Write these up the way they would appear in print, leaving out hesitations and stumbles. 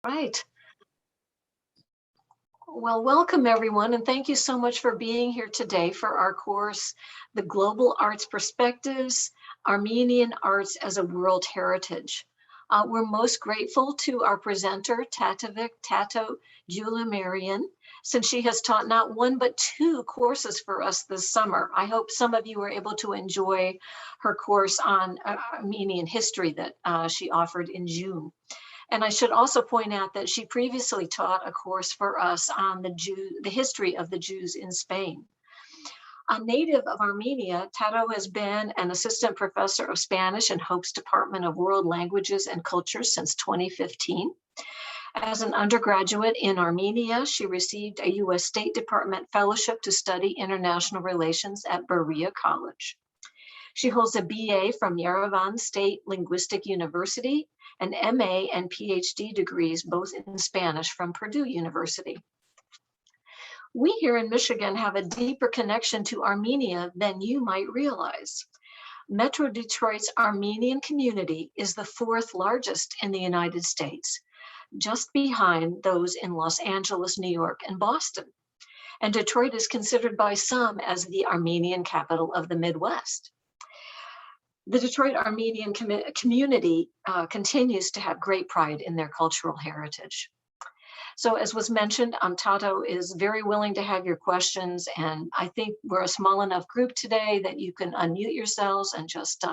Right. Well, welcome everyone, and thank you so much for being here today for our course, The Global Arts Perspectives, Armenian Arts as a World Heritage. We're most grateful to our presenter, Tato Julia Marian, since she has taught not one but two courses for us this summer. I hope some of you were able to enjoy her course on Armenian history that she offered in June. And I should also point out that she previously taught a course for us on the history of the Jews in Spain. A native of Armenia, Tato has been an assistant professor of Spanish in Hope's Department of World Languages and Cultures since 2015. As an undergraduate in Armenia, she received a U.S. State Department fellowship to study international relations at Berea College. She holds a BA from Yerevan State Linguistic University, an MA and PhD degrees, both in Spanish, from Purdue University. We here in Michigan have a deeper connection to Armenia than you might realize. Metro Detroit's Armenian community is the fourth largest in the United States, just behind those in Los Angeles, New York, and Boston. And Detroit is considered by some as the Armenian capital of the Midwest. The Detroit Armenian community continues to have great pride in their cultural heritage. So as was mentioned, Tato is very willing to have your questions, and I think we're a small enough group today that you can unmute yourselves and just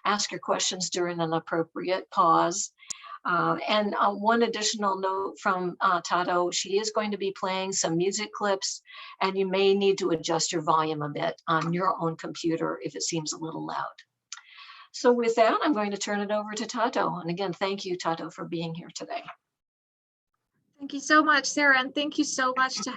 ask your questions during an appropriate pause. And one additional note from Tato, she is going to be playing some music clips, and you may need to adjust your volume a bit on your own computer if it seems a little loud. So with that, I'm going to turn it over to Tato. And again, thank you, Tato, for being here today. Thank you so much, Sarah, and thank you so much to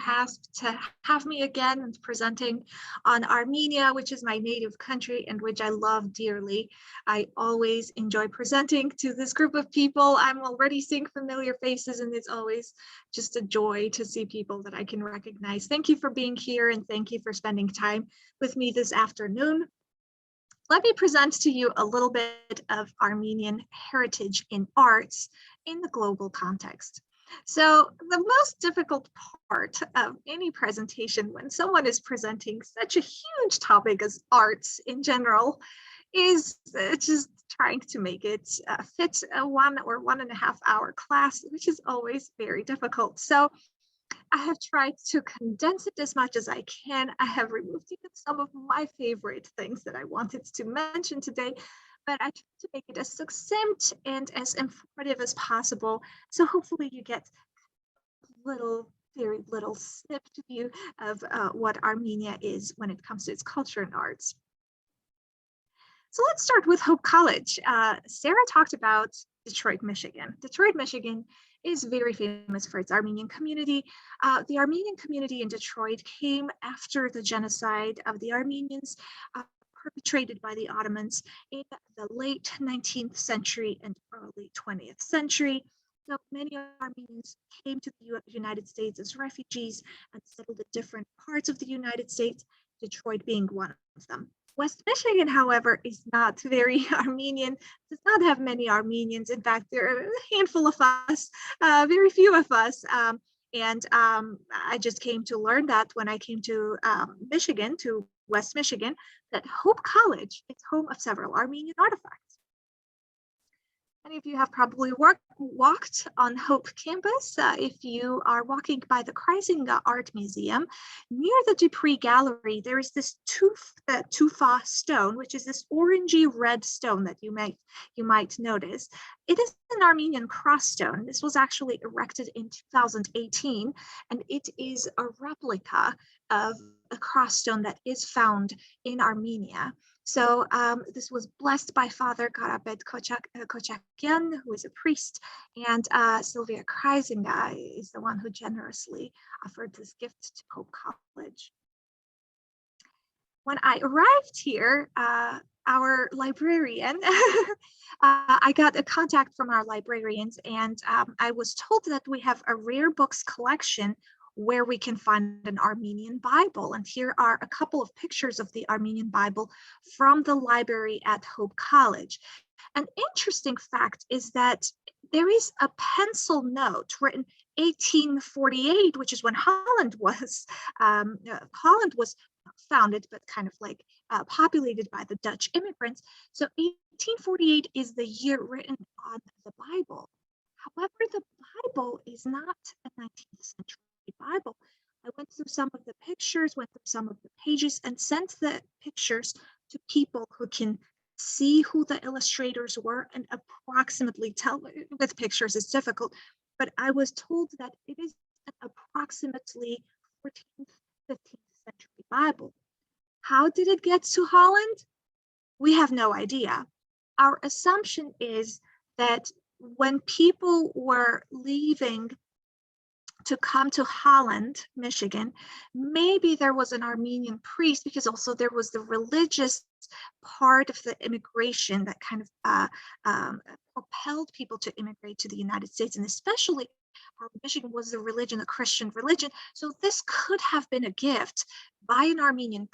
have me again and presenting on Armenia, which is my native country and which I love dearly. I always enjoy presenting to this group of people. I'm already seeing familiar faces, and it's always just a joy to see people that I can recognize. Thank you for being here, and thank you for spending time with me this afternoon. Let me present to you a little bit of Armenian heritage in arts in the global context. So the most difficult part of any presentation when someone is presenting such a huge topic as arts in general is just trying to make it fit a 1 or 1.5 hour class, which is always very difficult. So I have tried to condense it as much as I can. I have removed even some of my favorite things that I wanted to mention today, but I tried to make it as succinct and as informative as possible. So hopefully you get very little snipped view of what Armenia is when it comes to its culture and arts. So let's start with Hope College. Sarah talked about Detroit, Michigan. Detroit, Michigan is very famous for its Armenian community. The Armenian community in Detroit came after the genocide of the Armenians perpetrated by the Ottomans in the late 19th century and early 20th century. So many Armenians came to the United States as refugees and settled in different parts of the United States, Detroit being one of them. West Michigan, however, is not very Armenian, does not have many Armenians. In fact, there are a handful of us, very few of us. And I just came to learn that when I came to Michigan, to West Michigan, that Hope College is home of several Armenian artifacts. Many of you have probably walked on Hope campus. If you are walking by the Kreisinga Art Museum, near the Dupree Gallery, there is this tufa stone, which is this orangey red stone that you might notice. It is an Armenian cross stone. This was actually erected in 2018, and it is a replica of a cross stone that is found in Armenia. So this was blessed by Father Garabed Kochakian, who is a priest, and Sylvia Kreisinga is the one who generously offered this gift to Hope College. When I arrived here, our librarian, I got a contact from our librarians, and I was told that we have a rare books collection where we can find an Armenian Bible. And here are a couple of pictures of the Armenian Bible from the library at Hope College. An interesting fact is that there is a pencil note written 1848, which is when Holland was founded, but kind of like populated by the Dutch immigrants. So 1848 is the year written on the Bible. However, the Bible is not a 19th century Bible. I went through some of the pictures, went through some of the pages, and sent the pictures to people who can see who the illustrators were and approximately tell. With pictures it's difficult, but I was told that it is an approximately 14th, 15th century Bible. How did it get to Holland? We have no idea. Our assumption is that when people were leaving to come to Holland, Michigan, maybe there was an Armenian priest, because also there was the religious part of the immigration that kind of propelled people to immigrate to the United States, and especially Michigan was the religion, the Christian religion. So this could have been a gift by an Armenian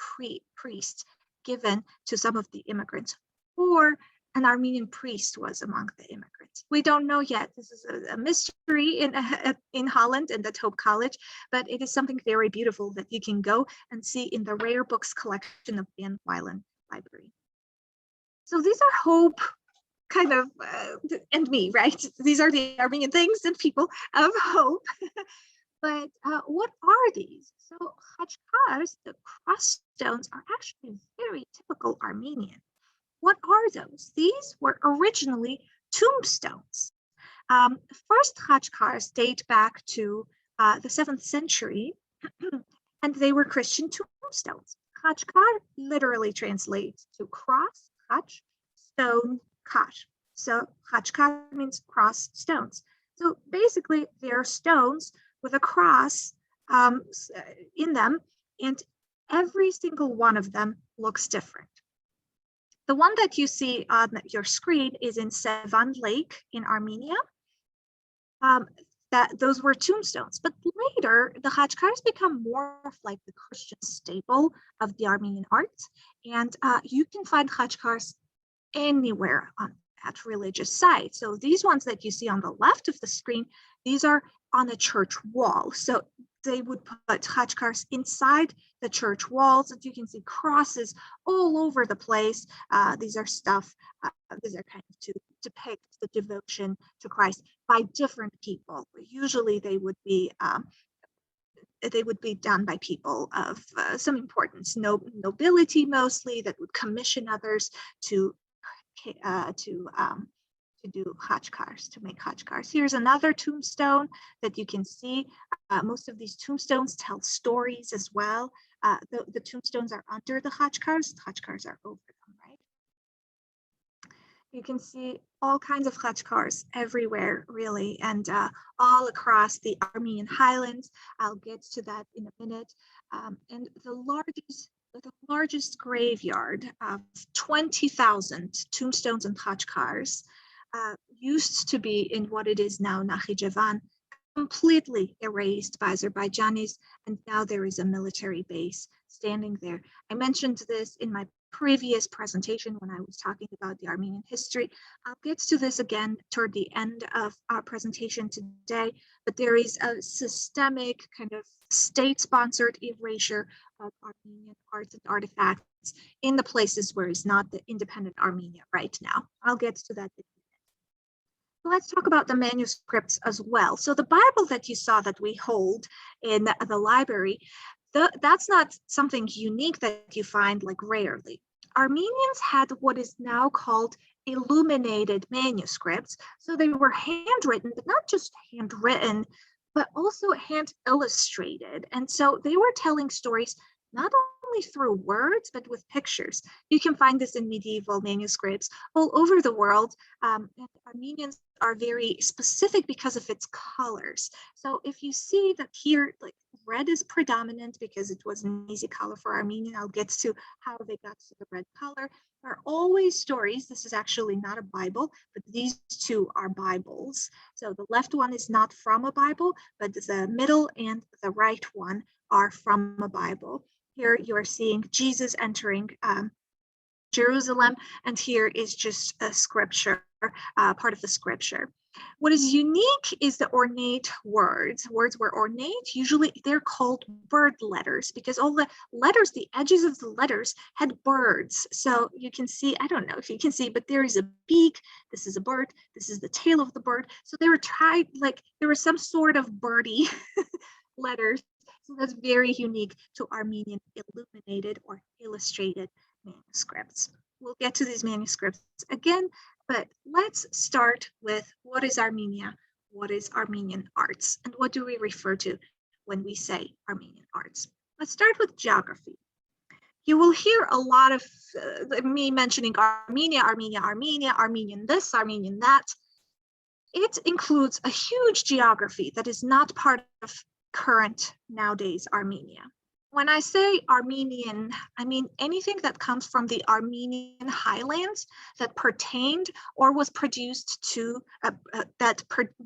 priest given to some of the immigrants, or an Armenian priest was among the immigrants. We don't know yet. This is a mystery in Holland and at Hope College, but it is something very beautiful that you can go and see in the rare books collection of Van Wylen Library. So these are Hope kind of, and me, right? These are the Armenian things and people of Hope. But what are these? So khachkars, the cross stones, are actually very typical Armenian. What are those? These were originally tombstones. First khachkars date back to the 7th century, and they were Christian tombstones. Khachkar literally translates to cross, khach, stone, kach. So khachkar means cross stones. So basically, they're stones with a cross in them, and every single one of them looks different. The one that you see on your screen is in Sevan Lake in Armenia. Those were tombstones, but later the khachkars become more of like the Christian staple of the Armenian art, and you can find khachkars anywhere at religious sites. So these ones that you see on the left of the screen, these are on a church wall. So they would put khachkars inside the church walls, and you can see crosses all over the place. These are kind of to depict the devotion to Christ by different people. Usually they would be done by people of some importance, nobility mostly, that would commission others to do khachkars, to make khachkars. Here's another tombstone that you can see. Most of these tombstones tell stories as well. The tombstones are under the khachkars are over them, right? You can see all kinds of khachkars everywhere, really, and all across the Armenian highlands. I'll get to that in a minute. And the largest graveyard of 20,000 tombstones and khachkars used to be in what it is now Nakhichevan, completely erased by Azerbaijanis, and now there is a military base standing there. I mentioned this in my previous presentation when I was talking about the Armenian history. I'll get to this again toward the end of our presentation today, but there is a systemic kind of state-sponsored erasure of Armenian arts and artifacts in the places where it's not the independent Armenia right now. I'll get to that in a minute. Let's talk about the manuscripts as well. So the Bible that you saw that we hold in the library, that's not something unique that you find like rarely. Armenians had what is now called illuminated manuscripts. So they were handwritten, but not just handwritten, but also hand illustrated. And so they were telling stories not only through words, but with pictures. You can find this in medieval manuscripts all over the world. And Armenians are very specific because of its colors. So if you see that here, like red is predominant because it was an easy color for Armenian. I'll get to how they got to the red color. There are always stories. This is actually not a Bible, but these two are Bibles. So the left one is not from a Bible, but the middle and the right one are from a Bible. Here you are seeing Jesus entering Jerusalem, and here is just a scripture, part of the scripture. What is unique is the ornate words. Words were ornate. Usually they're called bird letters because all the letters, the edges of the letters had birds. So you can see, I don't know if you can see, but there is a beak. This is a bird. This is the tail of the bird. So they were tried, like there was some sort of birdie letters. So that's very unique to Armenian illuminated or illustrated manuscripts. We'll get to these manuscripts again, but let's start with what is Armenia? What is Armenian arts? And what do we refer to when we say Armenian arts? Let's start with geography. You will hear a lot of me mentioning Armenia, Armenia, Armenia, Armenian this, Armenian that. It includes a huge geography that is not part of current nowadays Armenia. When I say Armenian, I mean anything that comes from the Armenian highlands that pertained or was produced to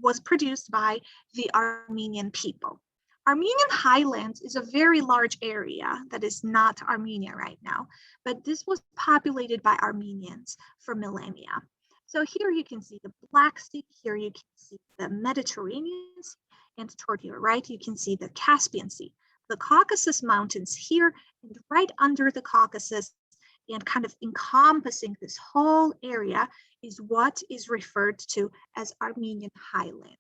was produced by the Armenian people. Armenian highlands is a very large area that is not Armenia right now, but this was populated by Armenians for millennia. So here you can see the Black Sea, here you can see the Mediterranean Sea, and toward your right, you can see the Caspian Sea. The Caucasus Mountains here, and right under the Caucasus, and kind of encompassing this whole area is what is referred to as Armenian highlands.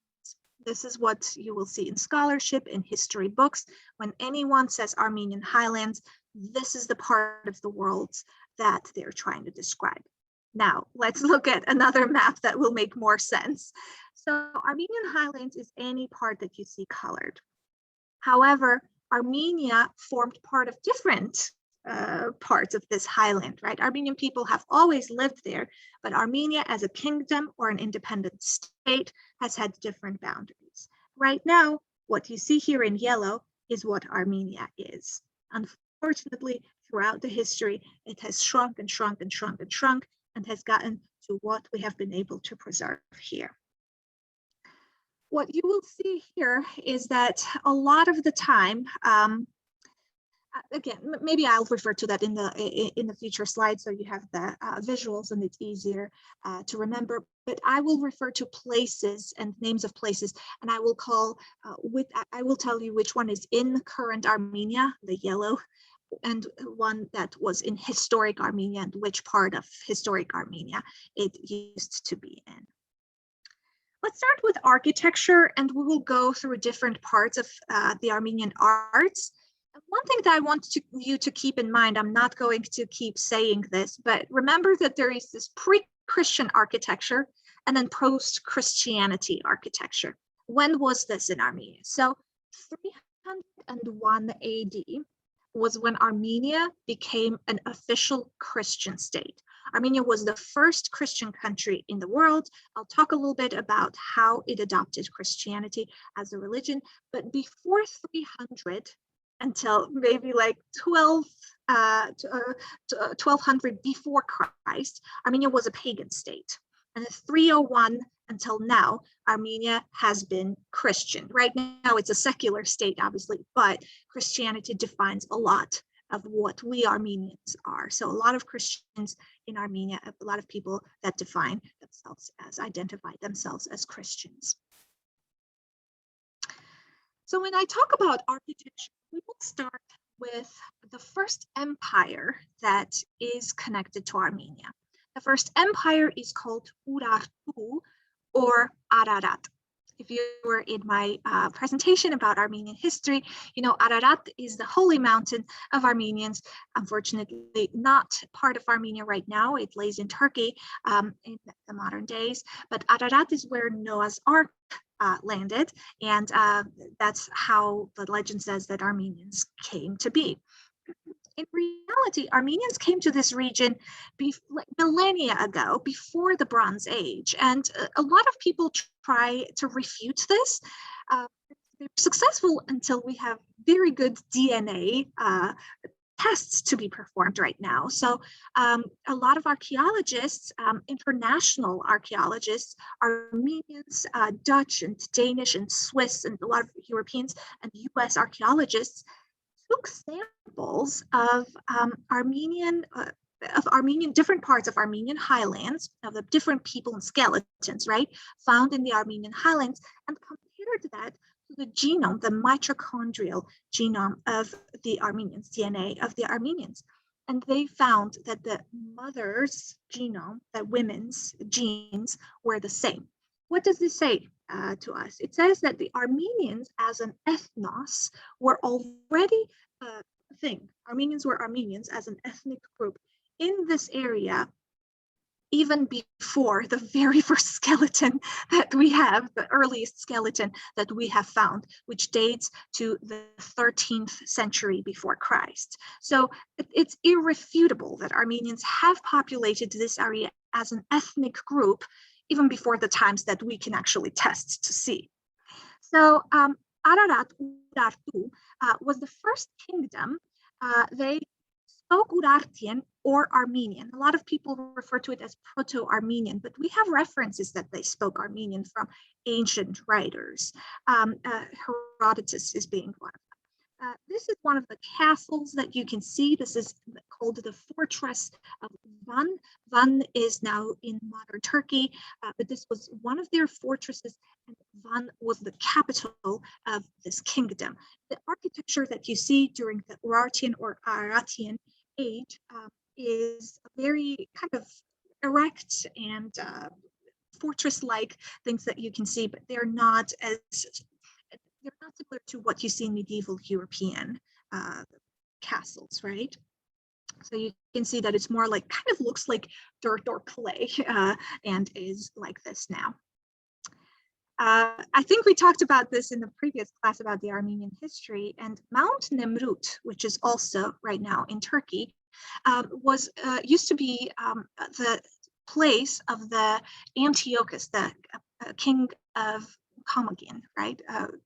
This is what you will see in scholarship, in history books. When anyone says Armenian highlands, this is the part of the world that they're trying to describe. Now, let's look at another map that will make more sense. So Armenian highlands is any part that you see colored. However, Armenia formed part of different parts of this highland, right? Armenian people have always lived there, but Armenia as a kingdom or an independent state has had different boundaries. Right now, what you see here in yellow is what Armenia is. Unfortunately, throughout the history, it has shrunk and shrunk and shrunk and shrunk and has gotten to what we have been able to preserve here. What you will see here is that a lot of the time, again, maybe I'll refer to that in the future slides so you have the visuals and it's easier to remember, but I will refer to places and names of places, and I will I will tell you which one is in current Armenia, the yellow, and one that was in historic Armenia and which part of historic Armenia it used to be in. Let's start with architecture, and we will go through different parts of the Armenian arts. One thing that I want you to keep in mind, I'm not going to keep saying this, but remember that there is this pre-Christian architecture and then post-Christianity architecture. When was this in Armenia? So 301 AD was when Armenia became an official Christian state. Armenia was the first Christian country in the world. I'll talk a little bit about how it adopted Christianity as a religion, but before 300, until maybe like 1200 before Christ, Armenia was a pagan state. And in 301 until now, Armenia has been Christian. Right now, it's a secular state, obviously, but Christianity defines a lot of what we Armenians are. So a lot of Christians in Armenia, a lot of people that define themselves as, identify themselves as Christians. So when I talk about architecture, we will start with the first empire that is connected to Armenia. The first empire is called Urartu or Ararat. If you were in my presentation about Armenian history, you know Ararat is the holy mountain of Armenians. Unfortunately, not part of Armenia right now. It lays in Turkey in the modern days, but Ararat is where Noah's Ark landed, and that's how the legend says that Armenians came to be. In reality, Armenians came to this region millennia ago, before the Bronze Age, and a lot of people try to refute this. They're successful until we have very good DNA tests to be performed right now. So a lot of archaeologists, international archaeologists, Armenians, Dutch and Danish and Swiss and a lot of Europeans and US archaeologists took samples of Armenian different parts of Armenian highlands, of the different people and skeletons, right, found in the Armenian highlands, and compared that to the genome, the mitochondrial genome of the Armenians, DNA of the Armenians. And they found that the mother's genome, that women's genes, were the same. What does this say to us? It says that the Armenians as an ethnos were already a thing. Armenians were Armenians as an ethnic group in this area even before the very first skeleton that we have, the earliest skeleton that we have found, which dates to the 13th century before Christ. So it's irrefutable that Armenians have populated this area as an ethnic group even before the times that we can actually test to see. So Ararat Urartu was the first kingdom. They spoke Urartian or Armenian. A lot of people refer to it as Proto-Armenian, but we have references that they spoke Armenian from ancient writers. Herodotus is being one of them. This is one of the castles that you can see. This is called the Fortress of Van. Van is now in modern Turkey, but this was one of their fortresses, and Van was the capital of this kingdom. The architecture that you see during the Urartian or Aratian age is very kind of erect and fortress-like things that you can see, but they're not similar to what you see in medieval European castles, right? So you can see that it's more like, kind of looks like dirt or clay and is like this now. I think we talked about this in the previous class about the Armenian history, and Mount Nemrut, which is also right now in Turkey, was used to be the place of the Antiochus, the king of Komagen, right?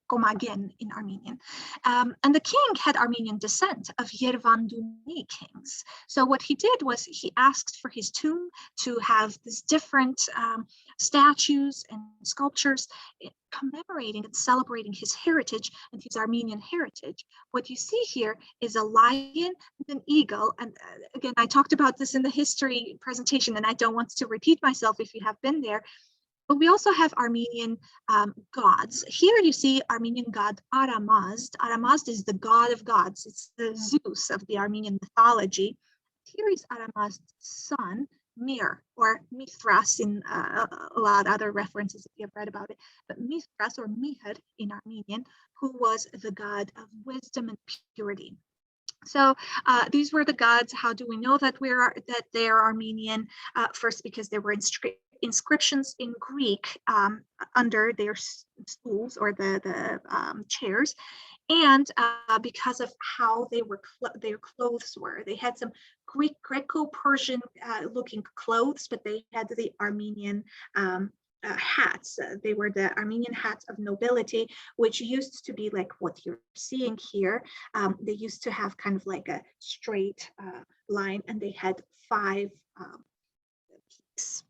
Komagen in Armenian. And the king had Armenian descent of Yervanduni kings. So what he did was he asked for his tomb to have these different statues and sculptures commemorating and celebrating his heritage and his Armenian heritage. What you see here is a lion and an eagle. And again, I talked about this in the history presentation, and I don't want to repeat myself if you have been there. But we also have Armenian gods. Here you see Armenian god Aramazd. Aramazd is the god of gods. It's the Zeus of the Armenian mythology. Here is Aramazd's son, Mir, or Mithras in a lot of other references if you have read about it. But Mithras, or Mihir in Armenian, who was the god of wisdom and purity. So these were the gods. How do we know that they are Armenian? First, because there were inscriptions in Greek under their stools or the chairs, and because of how their clothes were. They had some Greco-Persian looking clothes, but they had the Armenian hats. They were the Armenian hats of nobility, which used to be like what you're seeing here. They used to have kind of like a straight line, and they had 5 peaks.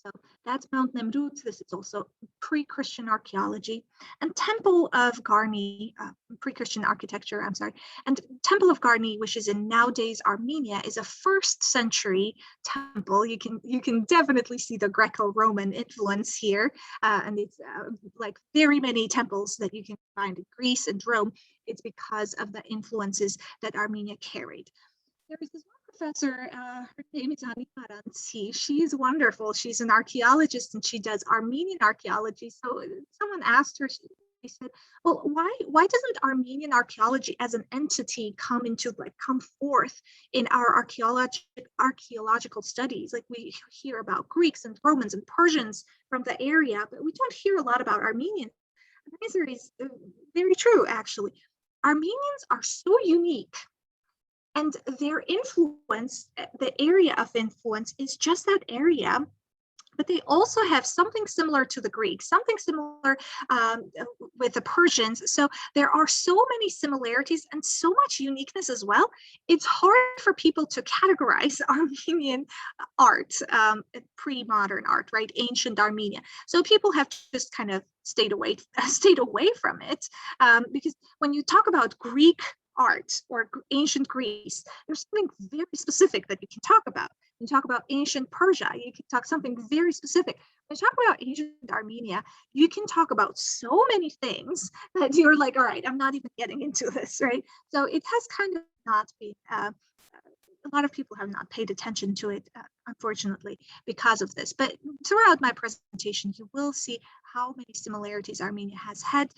So that's Mount Nemrut. This is also pre-Christian archaeology. And Temple of Garni, pre-Christian architecture, I'm sorry. And Temple of Garni, which is in nowadays Armenia, is a 1st century temple. You can definitely see the Greco-Roman influence here. And it's like very many temples that you can find in Greece and Rome. It's because of the influences that Armenia carried. There is this one professor, her name is Ani Maransi. She's wonderful. She's an archaeologist and she does Armenian archaeology. So someone asked her, she said, well, why doesn't Armenian archaeology as an entity come forth in our archaeological studies? Like we hear about Greeks and Romans and Persians from the area, but we don't hear a lot about Armenian. And the answer is very true, actually. Armenians are so unique. And their influence, the area of influence is just that area, but they also have something similar to the Greeks, something similar with the Persians. So there are so many similarities and so much uniqueness as well. It's hard for people to categorize Armenian art, pre-modern art, right? Ancient Armenia. So people have just kind of stayed away from it because when you talk about Greek art or ancient Greece, there's something very specific that you can talk about. You talk about ancient Persia, you can talk something very specific. When you talk about ancient Armenia, you can talk about so many things that you're like, all right, I'm not even getting into this, right? So it has kind of not been, a lot of people have not paid attention to it, unfortunately, because of this. But throughout my presentation, you will see how many similarities Armenia has had,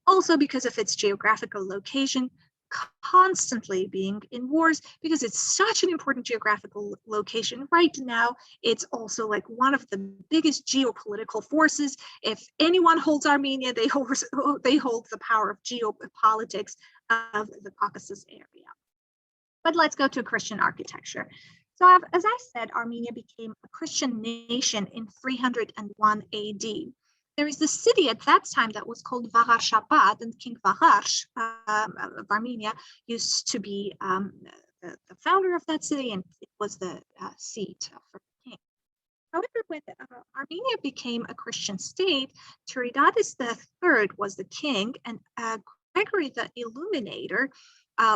also because of its geographical location, constantly being in wars, because it's such an important geographical location. Right now, it's also like one of the biggest geopolitical forces. If anyone holds Armenia, they hold the power of geopolitics of the Caucasus area. But let's go to Christian architecture. So as I said, Armenia became a Christian nation in 301 AD. There is a city at that time that was called Varar-Shabad, and King Varar of Armenia used to be the founder of that city, and it was the seat for the king. However, when Armenia became a Christian state, Tiridates III was the king, and Gregory the Illuminator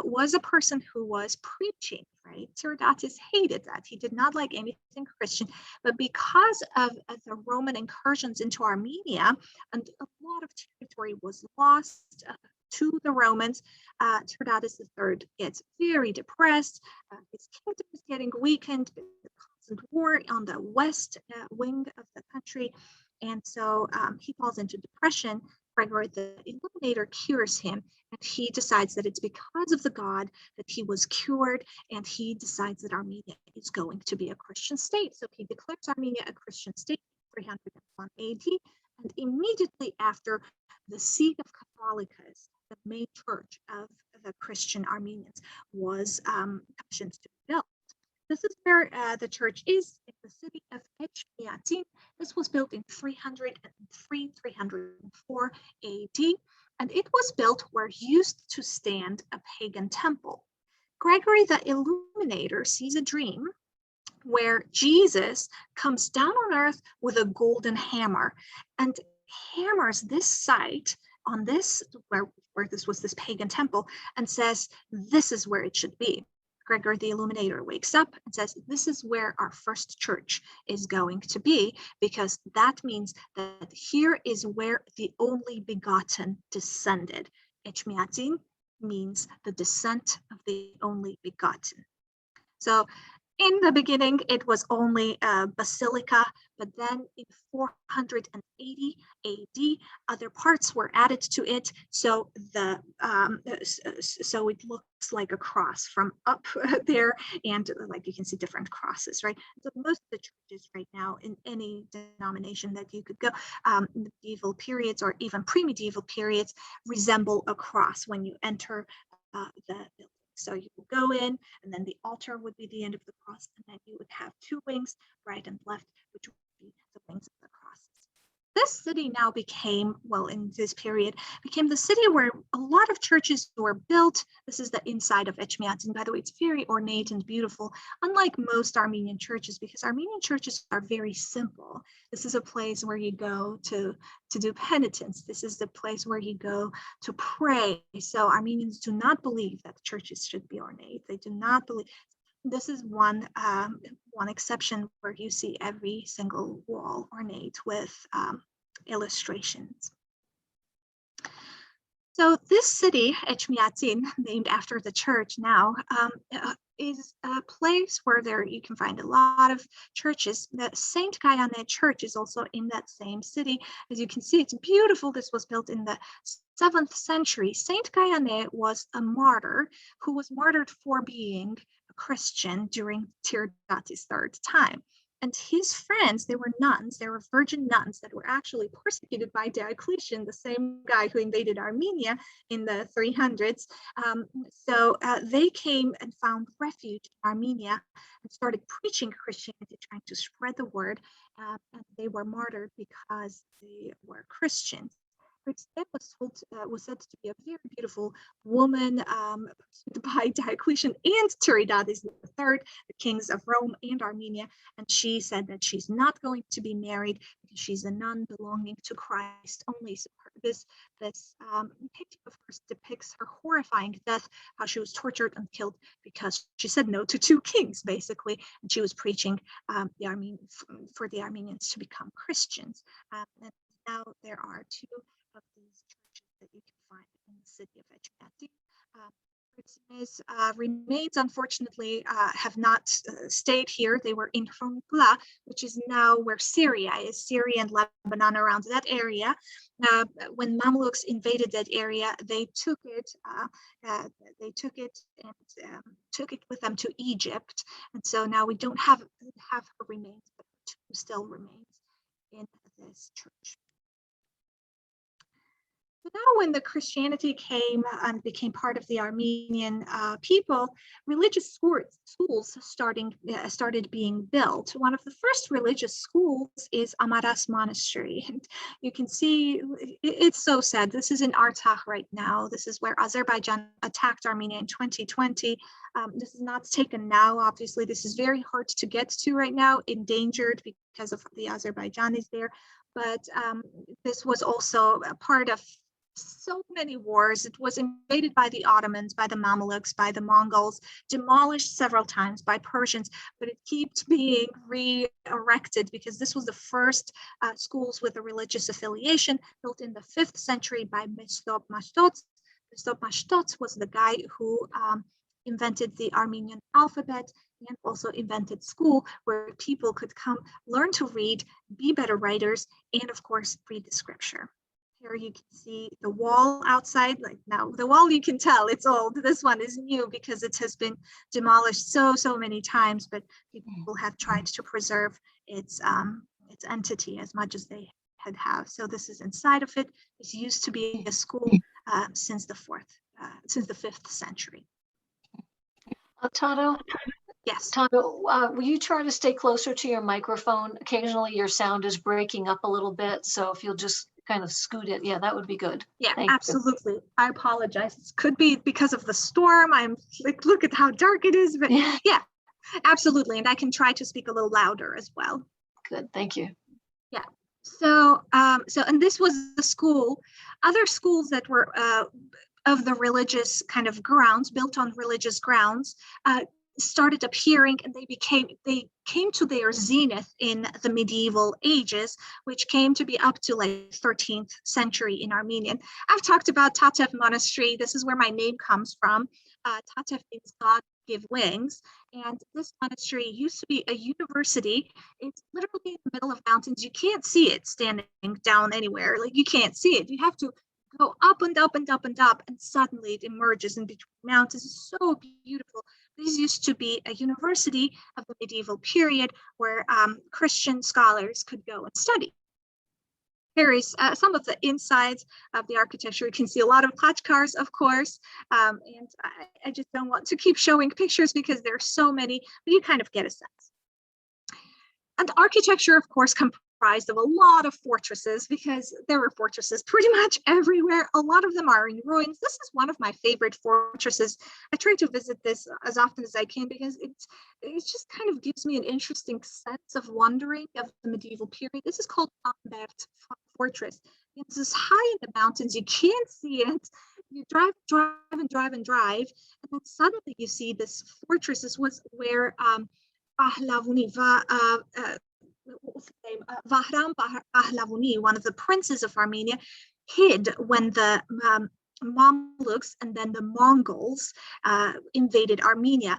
was a person who was preaching, right? Tiridates hated that. He did not like anything Christian, but because of the Roman incursions into Armenia, and a lot of territory was lost to the Romans, Tiridates III gets very depressed. His kingdom is getting weakened. The constant war on the west wing of the country, and so he falls into depression. Gregory the Illuminator cures him, and he decides that it's because of the God that he was cured, and he decides that Armenia is going to be a Christian state. So he declares Armenia a Christian state in 301 AD, and immediately after, the seat of Catholicus, the main church of the Christian Armenians, was commissioned to be built. This is where the church is, in the city of Echmiadzin. This was built in 303, 304 AD, and it was built where used to stand a pagan temple. Gregory the Illuminator sees a dream where Jesus comes down on earth with a golden hammer and hammers this site on this, where this was this pagan temple, and says, this is where it should be. Gregory the Illuminator wakes up and says, this is where our first church is going to be, because that means that here is where the only begotten descended. Echmiadzin means the descent of the only begotten. So in the beginning, it was only a basilica, but then in 480 AD, other parts were added to it. So so it looks like a cross from up there, and like you can see different crosses, right? So most of the churches right now in any denomination that you could go, medieval periods or even pre-medieval periods, resemble a cross when you enter the building. So you will go in, and then the altar would be the end of the cross, and then you would have two wings, right and left, which would be the wings of the crosses. This city now became, well, in this period, became the city where a lot of churches were built. This is the inside of Echmiadzin. By the way, it's very ornate and beautiful, unlike most Armenian churches, because Armenian churches are very simple. This is a place where you go to do penitence. This is the place where you go to pray. So Armenians do not believe that churches should be ornate. They do not believe. This is one exception where you see every single wall ornate with illustrations. So this city, Echmiadzin, named after the church now, is a place where you can find a lot of churches. The Saint Gayane Church is also in that same city. As you can see, it's beautiful. This was built in the 7th century. Saint Gayane was a martyr who was martyred for being a Christian during Tiridates' third time. And his friends, they were nuns, they were virgin nuns that were actually persecuted by Diocletian, the same guy who invaded Armenia in the 300s. So they came and found refuge in Armenia and started preaching Christianity, trying to spread the word. And they were martyred because they were Christians. Then was said to be a very beautiful woman by Diocletian and Tiridates III, the kings of Rome and Armenia, and she said that she's not going to be married because she's a nun belonging to Christ only, so her painting, of course, depicts her horrifying death, how she was tortured and killed because she said no to two kings, basically, and she was preaching for the Armenians to become Christians. And now there are two of these churches that you can find in the city of Ecumati. Remains, unfortunately, have not stayed here. They were in Hurmukla, which is now where Syria is, Syria and Lebanon, around that area. When Mamluks invaded that area, they took it and took it with them to Egypt. And so now we don't have her remains, but two still remains in this church. Now, when the Christianity came and became part of the Armenian people, religious schools started being built. One of the first religious schools is Artak Monastery. And you can see, it's so sad. This is in Artak right now. This is where Azerbaijan attacked Armenia in 2020. This is not taken now, obviously. This is very hard to get to right now, endangered because of the Azerbaijanis there. But this was also a part of so many wars. It was invaded by the Ottomans, by the Mamluks, by the Mongols, demolished several times by Persians, but it keeps being re-erected because this was the first schools with a religious affiliation, built in the 5th century by Mestop Mashtots. Mestop Mashtots was the guy who invented the Armenian alphabet and also invented school where people could come learn to read, be better writers, and of course read the scripture. Here you can see the wall outside. Like now, the wall, you can tell it's old. This one is new because it has been demolished so many times, but people have tried to preserve its entity as much as they have. So this is inside of it. It used to be a school since the 5th century. Tato? Yes. Tato, will you try to stay closer to your microphone? Occasionally your sound is breaking up a little bit, so if you'll just kind of scoot it, yeah, that would be good. Yeah, Thank absolutely. You. I apologize. It could be because of the storm. I'm like, look at how dark it is, but yeah, absolutely. And I can try to speak a little louder as well. Good, thank you. Yeah. So, and this was the school. Other schools that were of the religious kind of grounds, built on religious grounds, started appearing, and they came to their zenith in the medieval ages, which came to be up to like 13th century in Armenian. I've talked about Tatev Monastery. This is where my name comes from. Tatev means God give wings, and this monastery used to be a university. It's literally in the middle of mountains. You can't see it standing down anywhere. Like, you can't see it. You have to go up and up and up and up, and suddenly it emerges in between mountains. It's so beautiful. This used to be a university of the medieval period where Christian scholars could go and study. Here is some of the insides of the architecture. You can see a lot of Khachkars, of course, and I just don't want to keep showing pictures because there are so many, but you kind of get a sense. And architecture, of course, comprised of a lot of fortresses, because there were fortresses pretty much everywhere. A lot of them are in ruins. This is one of my favorite fortresses. I try to visit this as often as I can because it just kind of gives me an interesting sense of wondering of the medieval period. This is called Ambert Fortress. It's this high in the mountains. You can't see it. You drive, and then suddenly you see this fortress. This was where Vahram Pahlavuni, one of the princes of Armenia, hid when the Mamluks and then the Mongols invaded Armenia.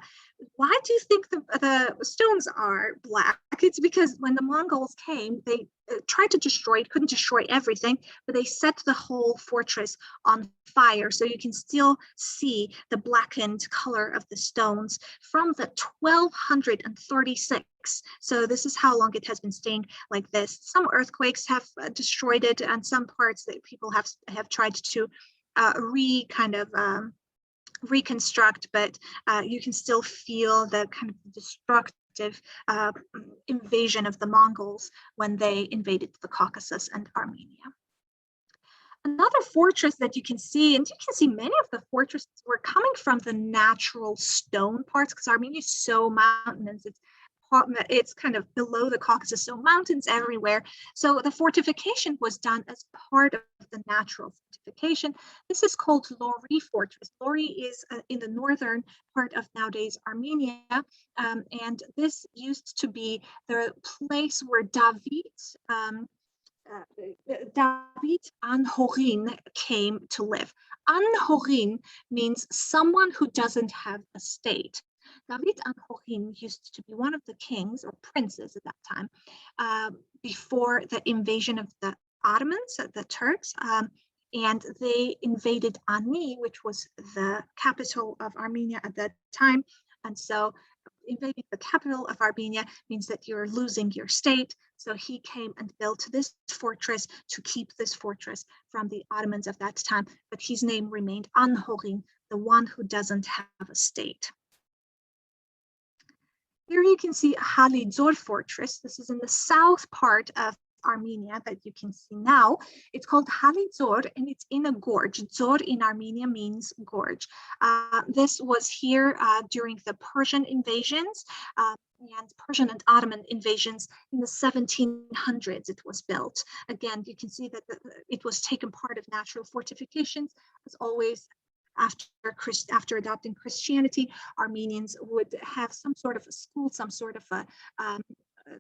Why do you think the stones are black? It's because when the Mongols came, they tried to destroy it, couldn't destroy everything, but they set the whole fortress on fire. So you can still see the blackened color of the stones from the 1236. So this is how long it has been staying like this. Some earthquakes have destroyed it, and some parts that people have tried to reconstruct, but you can still feel the kind of destructive invasion of the Mongols when they invaded the Caucasus and Armenia. Another fortress that you can see, and you can see many of the fortresses were coming from the natural stone parts, because Armenia is so mountainous. It's it's kind of below the Caucasus, so mountains everywhere. So the fortification was done as part of the natural fortification. This is called Lori Fortress. Lori is in the northern part of nowadays Armenia, and this used to be the place where David An-Horin came to live. An-Horin means someone who doesn't have a state. David An-Horin used to be one of the kings or princes at that time before the invasion of the Ottomans, the Turks, and they invaded Ani, which was the capital of Armenia at that time. And so invading the capital of Armenia means that you're losing your state. So he came and built this fortress to keep this fortress from the Ottomans of that time. But his name remained An-Horin, the one who doesn't have a state. Here you can see Halidor Fortress. This is in the south part of Armenia that you can see now. It's called Halidor and it's in a gorge. Zor in Armenia means gorge. This was here during the Persian invasions and Persian and Ottoman invasions in the 1700s. It was built. Again, you can see that it was taken part of natural fortifications. As always, after adopting Christianity, Armenians would have some sort of a school, some sort of a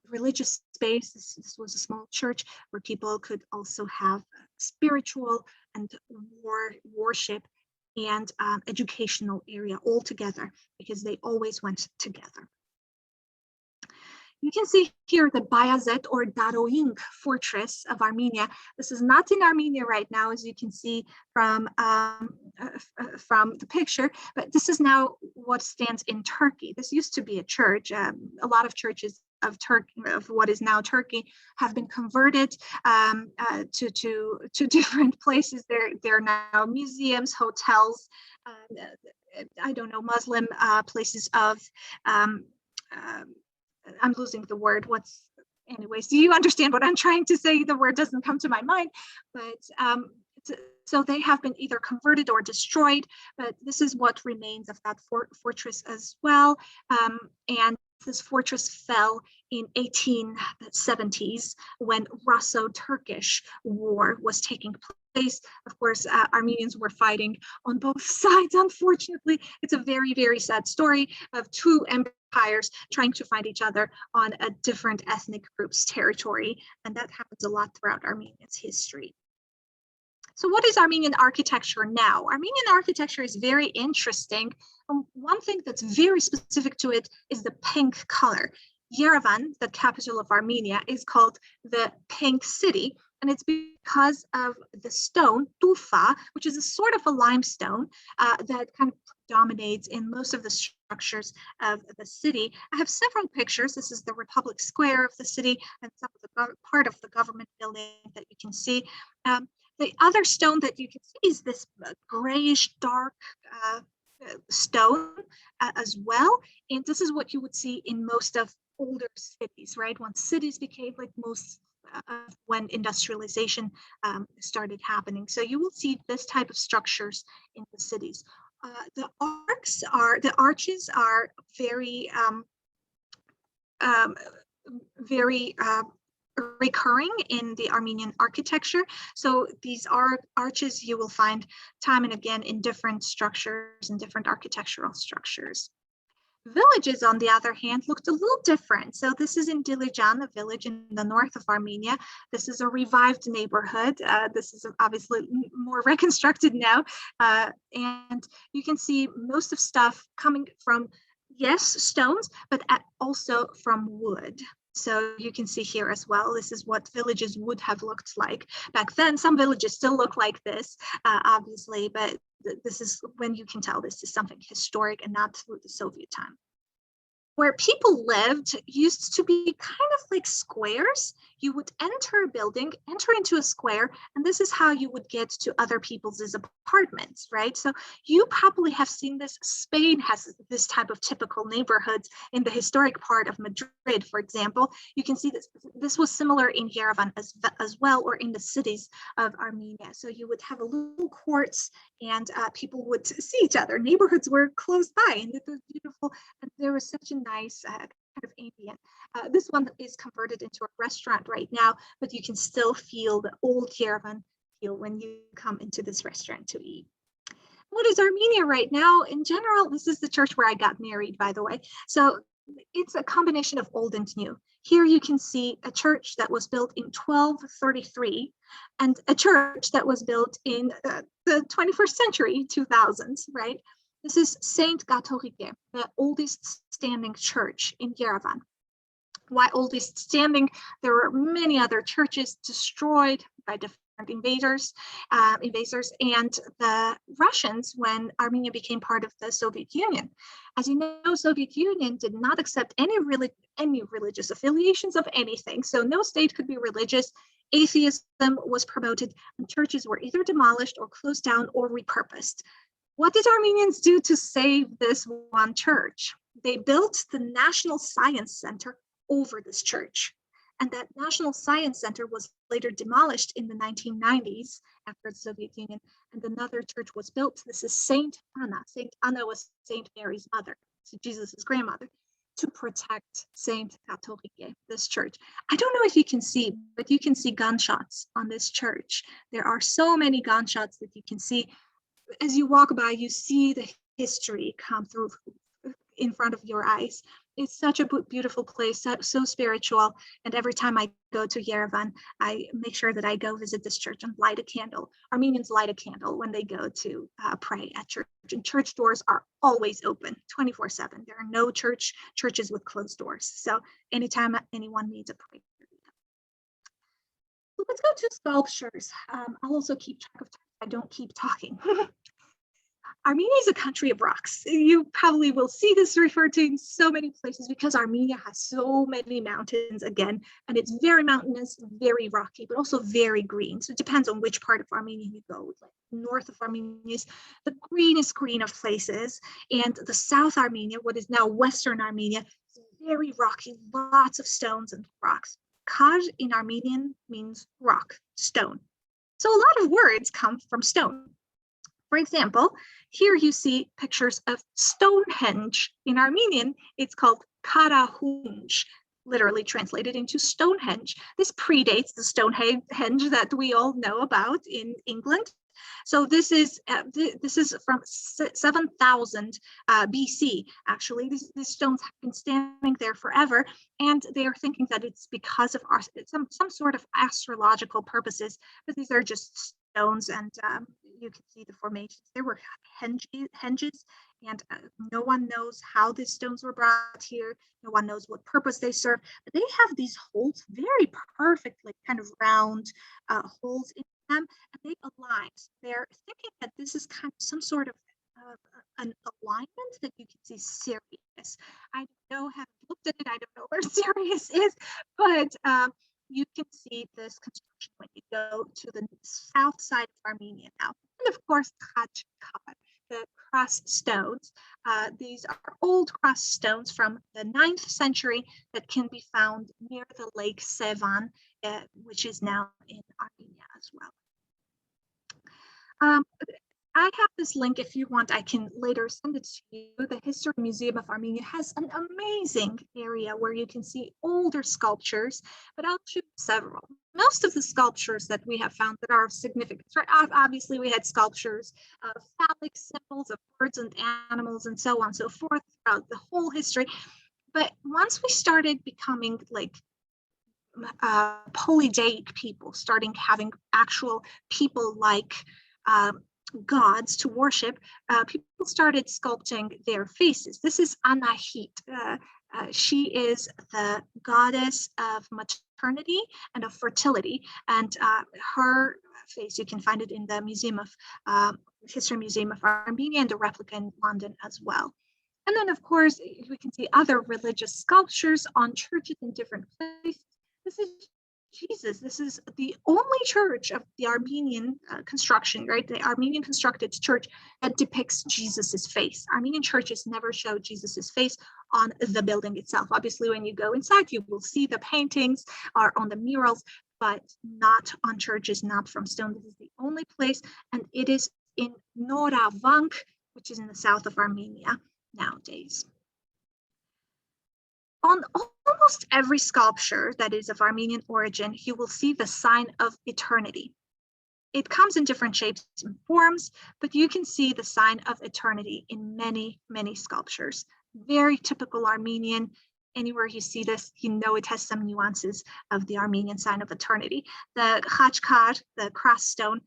religious space. This was a small church where people could also have spiritual and worship and educational area all together because they always went together. You can see here the Bayazet or Daroing Fortress of Armenia. This is not in Armenia right now, as you can see from the picture, but this is now what stands in Turkey. This used to be a church. A lot of churches of Turkey, of what is now Turkey, have been converted to different places. They're now museums, hotels, I don't know, Muslim places of I'm losing the word. Anyways, do you understand what I'm trying to say? The word doesn't come to my mind, but so they have been either converted or destroyed, but this is what remains of that fortress as well. And this fortress fell in 1870s when Russo-Turkish war was taking place. Of course, Armenians were fighting on both sides. Unfortunately, it's a very, very sad story of two empires trying to find each other on a different ethnic group's territory. And that happens a lot throughout Armenia's history. So what is Armenian architecture now? Armenian architecture is very interesting. One thing that's very specific to it is the pink color. Yerevan, the capital of Armenia, is called the Pink City, and it's because of the stone, tufa, which is a sort of a limestone that kind of dominates in most of the structures of the city. I have several pictures. This is the Republic Square of the city and some of the part of the government building that you can see. The other stone that you can see is this grayish dark stone as well. And this is what you would see in most of older cities, right? Once cities became like most when industrialization started happening. So you will see this type of structures in the cities. The arches are very, very recurring in the Armenian architecture. So these are arches you will find time and again in different structures and different architectural structures. Villages, on the other hand, looked a little different. So this is in Dilijan, a village in the north of Armenia. This is a revived neighborhood. This is obviously more reconstructed now. And you can see most of stuff coming from, yes, stones, but also from wood. So you can see here as well, this is what villages would have looked like back then. Some villages still look like this, obviously, but this is when you can tell this is something historic and not through the Soviet time. Where people lived used to be kind of like squares. You would enter a building, enter into a square, and this is how you would get to other people's apartments, right? So you probably have seen this. Spain has this type of typical neighborhoods in the historic part of Madrid, for example. You can see this was similar in Yerevan as well, or in the cities of Armenia. So you would have a little courts and people would see each other. Neighborhoods were close by and it was beautiful. And there was such a nice kind kind of ambient. This one is converted into a restaurant right now, but you can still feel the old Yerevan feel when you come into this restaurant to eat. What is Armenia right now? In general, this is the church where I got married, by the way. So it's a combination of old and new. Here you can see a church that was built in 1233 and a church that was built in the 21st century, 2000s, right? This is Saint Gatorike, the oldest standing church in Yerevan. Why oldest standing? There were many other churches destroyed by different invaders, and the Russians when Armenia became part of the Soviet Union. As you know, Soviet Union did not accept any religious affiliations of anything, so no state could be religious. Atheism was promoted, and churches were either demolished or closed down or repurposed. What did Armenians do to save this one church? They built the National Science Center over this church. And that National Science Center was later demolished in the 1990s after the Soviet Union, and another church was built. This is Saint Anna. Saint Anna was Saint Mary's mother, so Jesus' grandmother, to protect Saint Gatorike, this church. I don't know if you can see, but you can see gunshots on this church. There are so many gunshots that you can see. As you walk by, you see the history come through in front of your eyes. It's such a beautiful place, so spiritual. And every time I go to Yerevan, I make sure that I go visit this church and light a candle. Armenians light a candle when they go to pray at church. And church doors are always open, 24/7. There are no churches with closed doors. So anytime anyone needs a prayer. So let's go to sculptures. I'll also keep track of time. I don't keep talking. Armenia is a country of rocks. You probably will see this referred to in so many places because Armenia has so many mountains again, and it's very mountainous, very rocky, but also very green. So it depends on which part of Armenia you go. Like north of Armenia is the greenest green of places, and the South Armenia, what is now Western Armenia, is very rocky, lots of stones and rocks. Kar in Armenian means rock, stone. So a lot of words come from stone. For example, here you see pictures of Stonehenge. In Armenian, it's called Karahunj, literally translated into Stonehenge. This predates the Stonehenge that we all know about in England. So this is from 7000 BC. Actually, these stones have been standing there forever, and they are thinking that it's because of some sort of astrological purposes, but these are just stones, and you can see the formations. There were henges, and no one knows how these stones were brought here. No one knows what purpose they serve, but they have these holes, very perfectly kind of round holes in them, and they align. They're thinking that this is kind of some sort of an alignment that you can see Sirius. I don't know, haven't looked at it. I don't know where Sirius is, but you can see this construction when you go to the south side of Armenia now. And of course, Khachkar, the cross stones. These are old cross stones from the 9th century that can be found near the lake Sevan, which is now in Armenia as well. I have this link. If you want, I can later send it to you. The History Museum of Armenia has an amazing area where you can see older sculptures, but I'll choose several. Most of the sculptures that we have found that are of significance, right? Obviously, we had sculptures of phallic symbols, of birds and animals, and so on and so forth throughout the whole history. But once we started becoming like polydeic people, starting having actual people like gods to worship, people started sculpting their faces. This is Anahit. She is the goddess of maternity and of fertility, and her face, you can find it in the Museum of History Museum of Armenia and a replica in London as well. And then, of course, we can see other religious sculptures on churches in different places. This is Jesus. This is the only church of the Armenian construction, right? The Armenian constructed church that depicts Jesus's face. Armenian churches never show Jesus's face on the building itself. Obviously, when you go inside, you will see the paintings or on the murals, but not on churches, not from stone. This is the only place, and it is in Noravank, which is in the south of Armenia nowadays. On almost every sculpture that is of Armenian origin, you will see the sign of eternity. It comes in different shapes and forms, but you can see the sign of eternity in many, many sculptures. Very typical Armenian. Anywhere you see this, you know it has some nuances of the Armenian sign of eternity. The Khachkar, the cross stone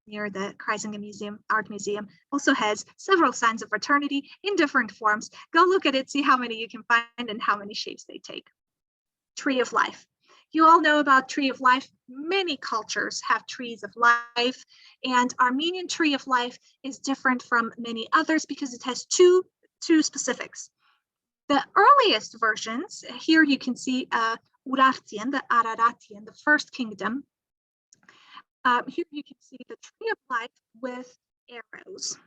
near the Kreisinger Museum, Art Museum, also has several signs of eternity in different forms. Go look at it, see how many you can find and how many shapes they take. Tree of life. You all know about tree of life. Many cultures have trees of life, and Armenian tree of life is different from many others because it has two specifics. The earliest versions, here you can see Urartian, the Araratian, the first kingdom. Here you can see the tree of life with arrows,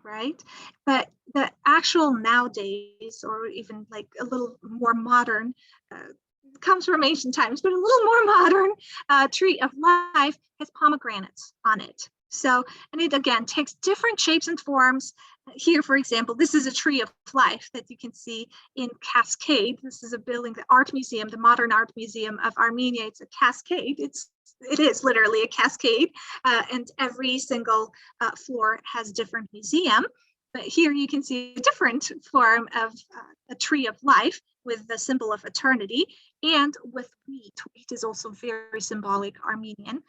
right? But the actual nowadays, or even like a little more modern, comes from ancient times, but a little more modern tree of life has pomegranates on it. So, and it again takes different shapes and forms. Here, for example, this is a tree of life that you can see in Cascade. This is a building, the art museum, the modern art museum of Armenia. It's a cascade. It is literally a cascade, and every single floor has different museum. But here you can see a different form of a tree of life with the symbol of eternity, and with wheat. Wheat is also very symbolic Armenian.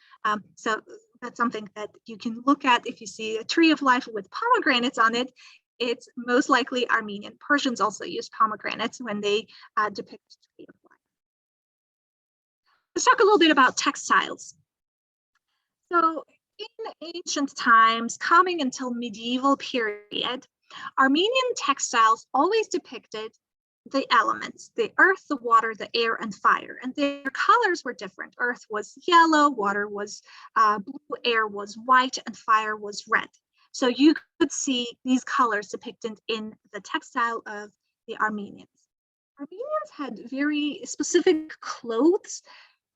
So that's something that you can look at. If you see a tree of life with pomegranates on it, it's most likely Armenian. Persians also use pomegranates when they depict a tree of life. Let's talk a little bit about textiles. So in ancient times, coming until medieval period, Armenian textiles always depicted the elements, the earth, the water, the air, and fire. And their colors were different. Earth was yellow, water was blue, air was white, and fire was red. So you could see these colors depicted in the textile of the Armenians. Armenians had very specific clothes.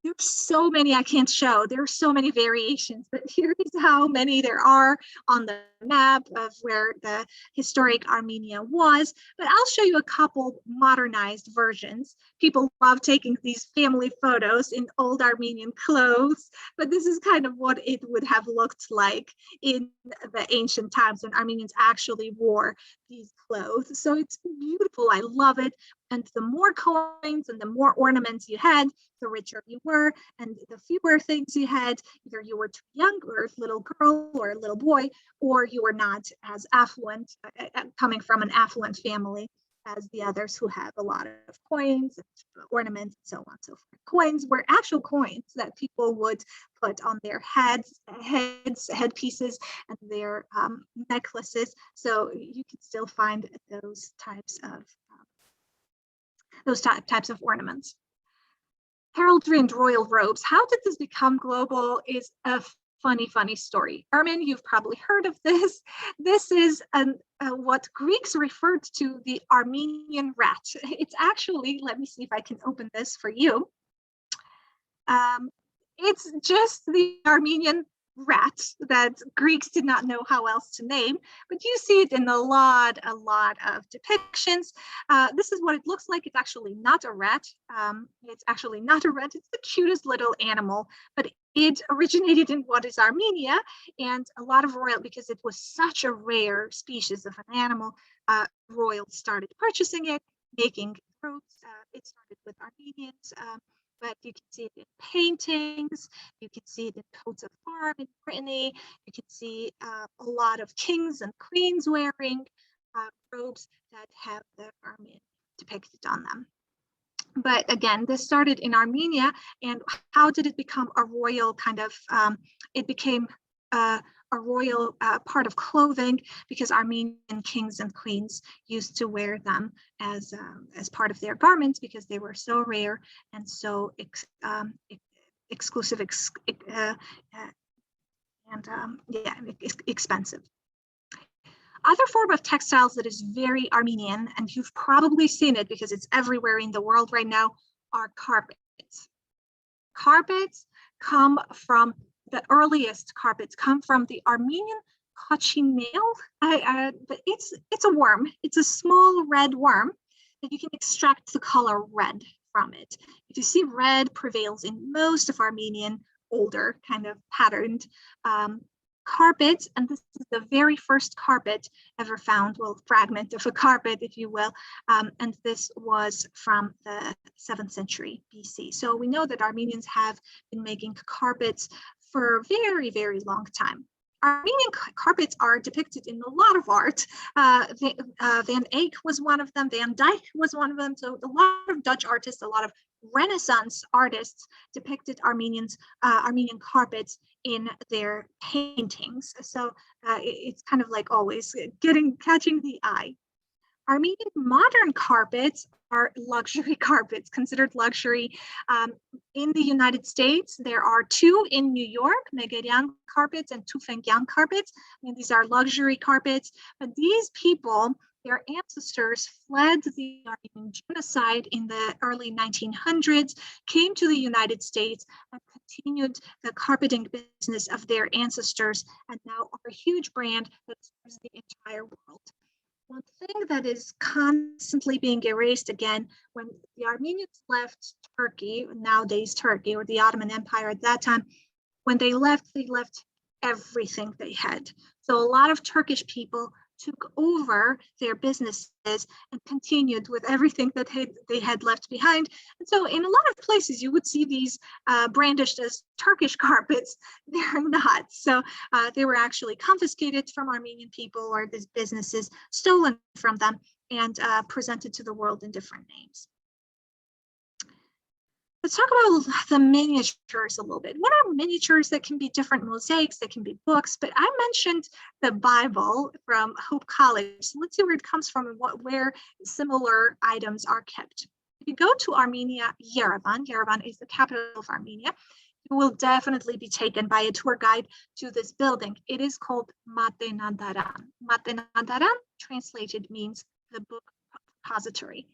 There's so many I can't show. There are so many variations, but here is how many there are on the map of where the historic Armenia was. But I'll show you a couple modernized versions. People love taking these family photos in old Armenian clothes, but this is kind of what it would have looked like in the ancient times when Armenians actually wore these clothes. So it's beautiful. I love it. And the more coins and the more ornaments you had, the richer you were, and the fewer things you had, either you were too young or a little girl or a little boy, or you were not as affluent, coming from an affluent family as the others who have a lot of coins, and ornaments, and so on and so forth. Coins were actual coins that people would put on their headpieces, and their necklaces. So you can still find those types of ornaments. Heraldry and royal robes. How did this become global is a funny story. Armin, you've probably heard of this. This is what Greeks referred to the Armenian rat. It's actually, let me see if I can open this for you. It's just the Armenian rat that Greeks did not know how else to name, but you see it in a lot of depictions. This is what it looks like. It's actually not a rat. It's the cutest little animal, but it originated in what is Armenia, and a lot of royal, because it was such a rare species of an animal, royals started purchasing it, making robes. It started with Armenians, but you can see it in paintings, you can see it in coats of arms in Brittany, you can see a lot of kings and queens wearing robes that have the Armenian depicted on them. But again, this started in Armenia, and how did it become a royal kind of, it became a royal part of clothing because Armenian kings and queens used to wear them as part of their garments because they were so rare and so exclusive expensive. Other form of textiles that is very Armenian, and you've probably seen it because it's everywhere in the world right now, are carpets. Carpets come from, the earliest carpets come from the Armenian cochineal, but it's a worm. It's a small red worm and you can extract the color red from it. If you see, red prevails in most of Armenian older kind of patterned carpets, and this is the very first carpet ever found, well, fragment of a carpet, if you will, and this was from the 7th century BC. So we know that Armenians have been making carpets for a very, very long time. Armenian carpets are depicted in a lot of art. Van Eyck was one of them, Van Dyck was one of them. So a lot of Dutch artists, a lot of Renaissance artists depicted Armenian carpets in their paintings. So it's kind of like always catching the eye. Armenian modern carpets are luxury carpets, considered luxury. In the United States, there are 2 in New York, Megherian carpets and Tufengian carpets. And these are luxury carpets, but these people, their ancestors fled the Armenian genocide in the early 1900s, came to the United States and continued the carpeting business of their ancestors, and now are a huge brand that serves the entire world. One thing that is constantly being erased again, when the Armenians left Turkey, nowadays Turkey, or the Ottoman Empire at that time, when they left everything they had. So a lot of Turkish people took over their businesses and continued with everything that they had left behind. And so in a lot of places, you would see these brandished as Turkish carpets. They're not. So they were actually confiscated from Armenian people, or these businesses stolen from them and presented to the world in different names. Let's talk about the miniatures a little bit. What are miniatures? That can be different mosaics, that can be books, but I mentioned the Bible from Hope College. So let's see where it comes from and where similar items are kept. If you go to Armenia, Yerevan is the capital of Armenia, you will definitely be taken by a tour guide to this building. It is called Matenadaran. Matenadaran, translated, means the book repository.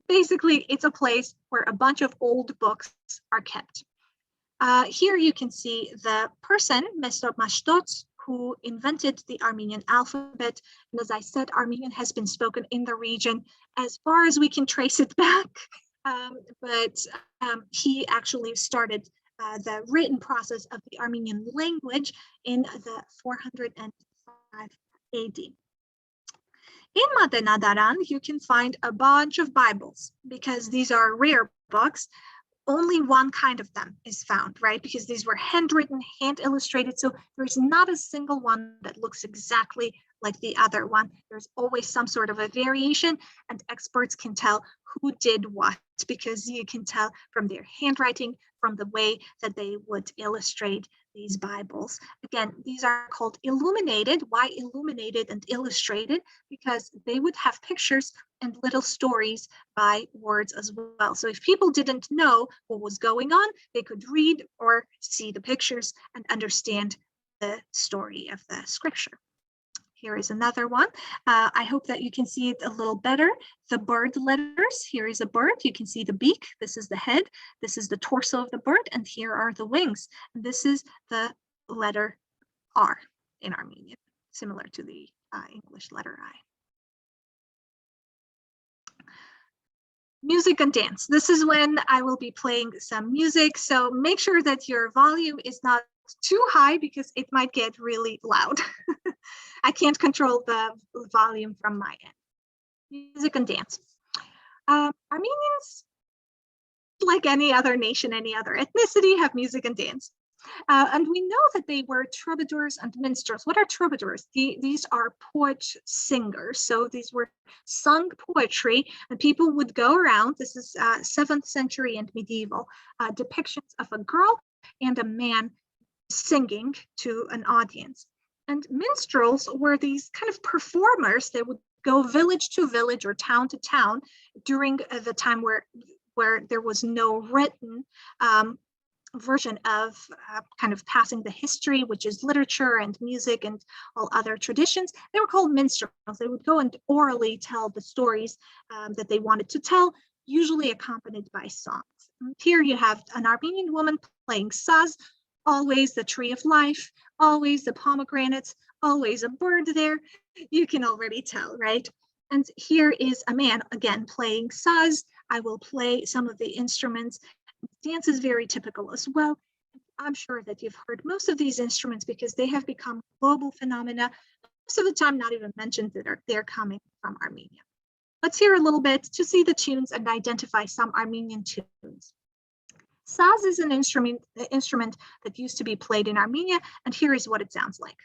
Basically, it's a place where a bunch of old books are kept. Here you can see the person, Mestor Mashtots, who invented the Armenian alphabet. And as I said, Armenian has been spoken in the region as far as we can trace it back. But he actually started the written process of the Armenian language in the 405 AD. In Matenadaran, you can find a bunch of Bibles because these are rare books. Only one kind of them is found, right? Because these were handwritten, hand illustrated. So there's not a single one that looks exactly like the other one. There's always some sort of a variation, and experts can tell who did what because you can tell from their handwriting, from the way that they would illustrate these Bibles. Again, these are called illuminated. Why illuminated and illustrated? Because they would have pictures and little stories by words as well. So if people didn't know what was going on, they could read or see the pictures and understand the story of the scripture. Here is another one. I hope that you can see it a little better. The bird letters. Here is a bird. You can see the beak. This is the head. This is the torso of the bird. And here are the wings. And this is the letter R in Armenian, similar to the English letter I. Music and dance. This is when I will be playing some music. So make sure that your volume is not too high because it might get really loud. I can't control the volume from my end. Music and dance. Armenians, like any other nation, any other ethnicity, have music and dance. And we know that they were troubadours and minstrels. What are troubadours? These are poet singers. So these were sung poetry, and people would go around. This is 7th century and medieval depictions of a girl and a man singing to an audience. And minstrels were these kind of performers that would go village to village or town to town during the time where there was no written version of kind of passing the history, which is literature and music and all other traditions. They were called minstrels. They would go and orally tell the stories that they wanted to tell, usually accompanied by songs. And here you have an Armenian woman playing saz, always the tree of life, always the pomegranates, always a bird there. You can already tell, right? And here is a man, again, playing saz. I will play some of the instruments. Dance is very typical as well. I'm sure that you've heard most of these instruments because they have become global phenomena. Most of the time, not even mentioned that they're coming from Armenia. Let's hear a little bit to see the tunes and identify some Armenian tunes. Saz is an instrument that used to be played in Armenia, and here is what it sounds like.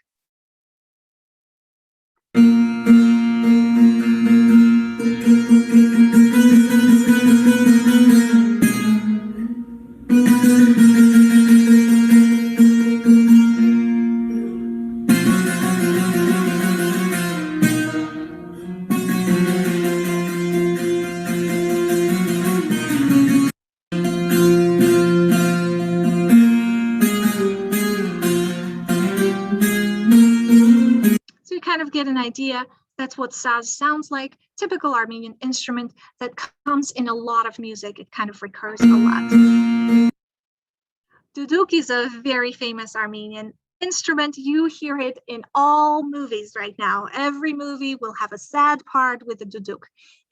So you kind of get an idea. That's what saz sounds like, typical Armenian instrument that comes in a lot of music. It kind of recurs a lot. Duduk is a very famous Armenian instrument. You hear it in all movies right now. Every movie will have a sad part with the duduk.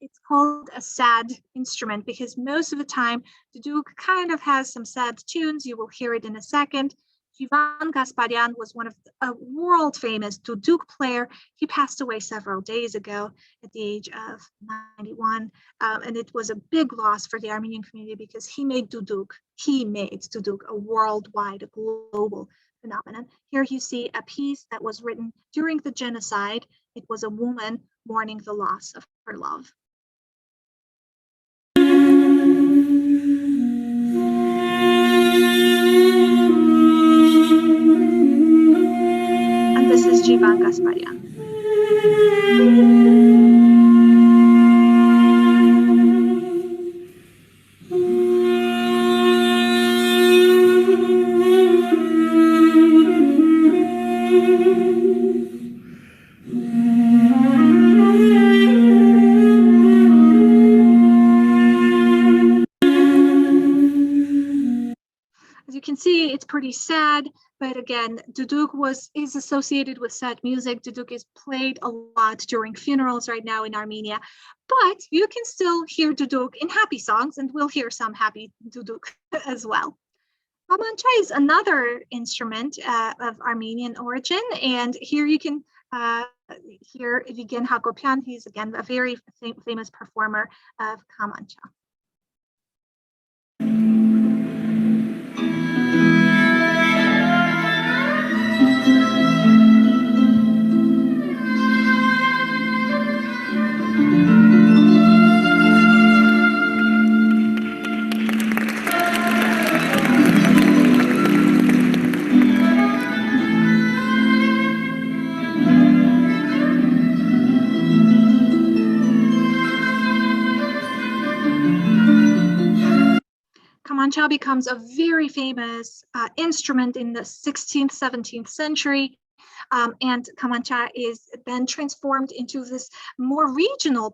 It's called a sad instrument because most of the time, duduk kind of has some sad tunes. You will hear it in a second. Casparian was one of a world famous duduk player. He passed away several days ago at the age of 91. And it was a big loss for the Armenian community because he made duduk a worldwide, a global phenomenon. Here you see a piece that was written during the genocide. It was a woman mourning the loss of her love. This is Jivan Casparian. As you can see, it's pretty sad. But again, duduk is associated with sad music. Duduk is played a lot during funerals right now in Armenia. But you can still hear duduk in happy songs, and we'll hear some happy duduk as well. Kamancha is another instrument of Armenian origin. And here you can hear Vigen Hagopian. He's, again, a very famous performer of Kamancha. Kamancha becomes a very famous instrument in the 16th, 17th century. And Kamancha is then transformed into this more regional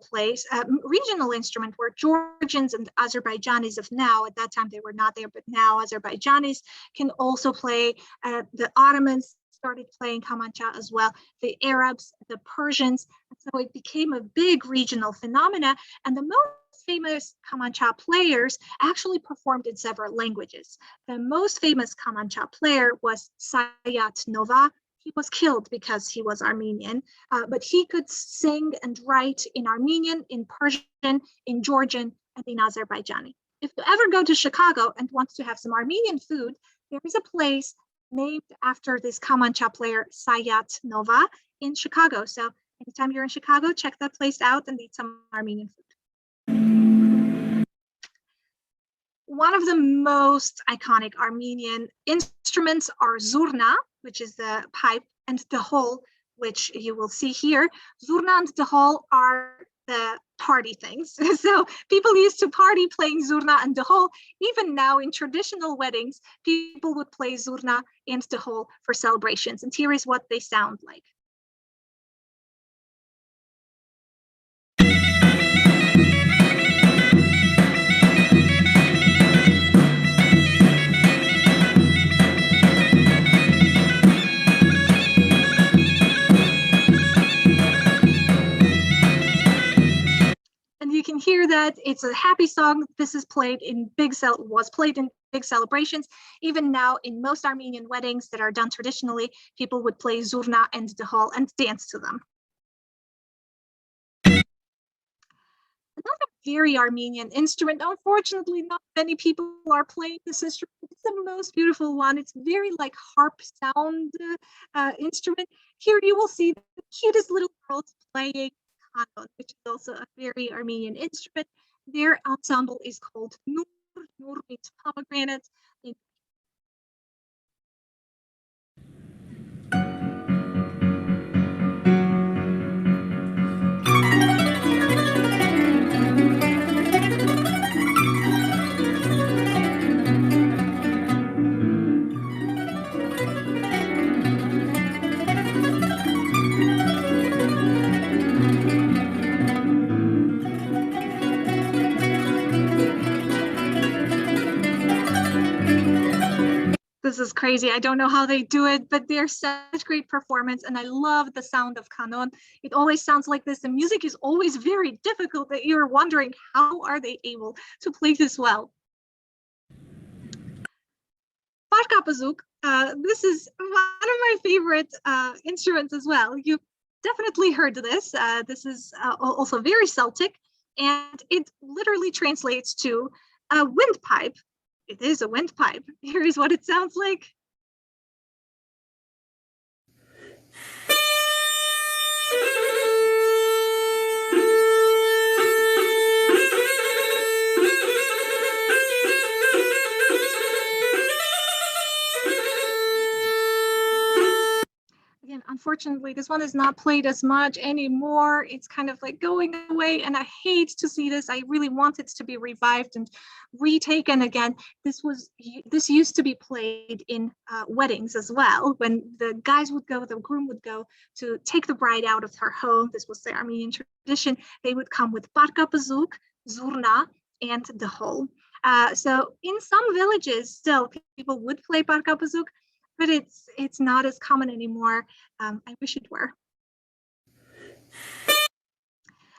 instrument where Georgians and Azerbaijanis of now, at that time they were not there, but now Azerbaijanis can also play. The Ottomans started playing Kamancha as well, the Arabs, the Persians. So it became a big regional phenomena. And the most famous Kamancha players actually performed in several languages. The most famous Kamancha player was Sayat Nova. He was killed because he was Armenian, but he could sing and write in Armenian, in Persian, in Georgian, and in Azerbaijani. If you ever go to Chicago and want to have some Armenian food, there is a place named after this Kamancha player, Sayat Nova, in Chicago. So anytime you're in Chicago, check that place out and eat some Armenian food. One of the most iconic Armenian instruments are Zorna, which is the pipe, and Dahol, which you will see here. Zorna and Dahol are the party things. So people used to party playing Zorna and Dahol. Even now in traditional weddings, people would play Zorna and Dahol for celebrations. And here is what they sound like. that. It's a happy song. This is played in was played in big celebrations. Even now, in most Armenian weddings that are done traditionally, people would play Zorna and Dahol and dance to them. Another very Armenian instrument. Unfortunately, not many people are playing this instrument. It's the most beautiful one. It's very like harp sound instrument. Here you will see the cutest little girls playing Canon, which is also a very Armenian instrument. Their ensemble is called Nur. Nur means pomegranate. This is crazy. I don't know how they do it, but they're such great performance, and I love the sound of Canon. It always sounds like this. The music is always very difficult that you're wondering how are they able to play this well. Parkabazook, this is one of my favorite instruments as well. You've definitely heard this. This is also very Celtic, and it literally translates to a windpipe. It is a windpipe. Here is what it sounds like. Again, unfortunately, this one is not played as much anymore. It's kind of like going away, and I hate to see this. I really want it to be revived and retaken again. This used to be played in weddings as well. When the guys would go, the groom would go to take the bride out of her home. This was the Armenian tradition. They would come with Parkabazook, Zorna, and the whole. So in some villages, still people would play Parkabazook, but it's not as common anymore. I wish it were.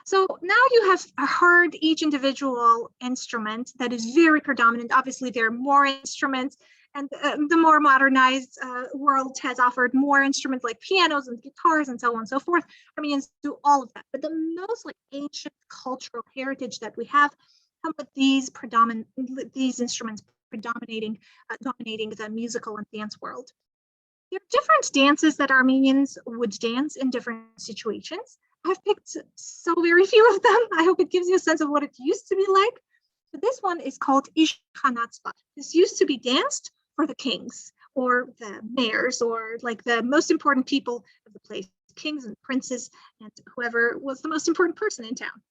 So now you have heard each individual instrument that is very predominant. Obviously, there are more instruments, and the more modernized world has offered more instruments like pianos and guitars and so on and so forth. Armenians do all of that. But the most like ancient cultural heritage that we have come with these instruments dominating the musical and dance world. There are different dances that Armenians would dance in different situations. I've picked so very few of them. I hope it gives you a sense of what it used to be like. But this one is called Ishkhanatsvat. This used to be danced for the kings or the mayors or like the most important people of the place, kings and princes and whoever was the most important person in town.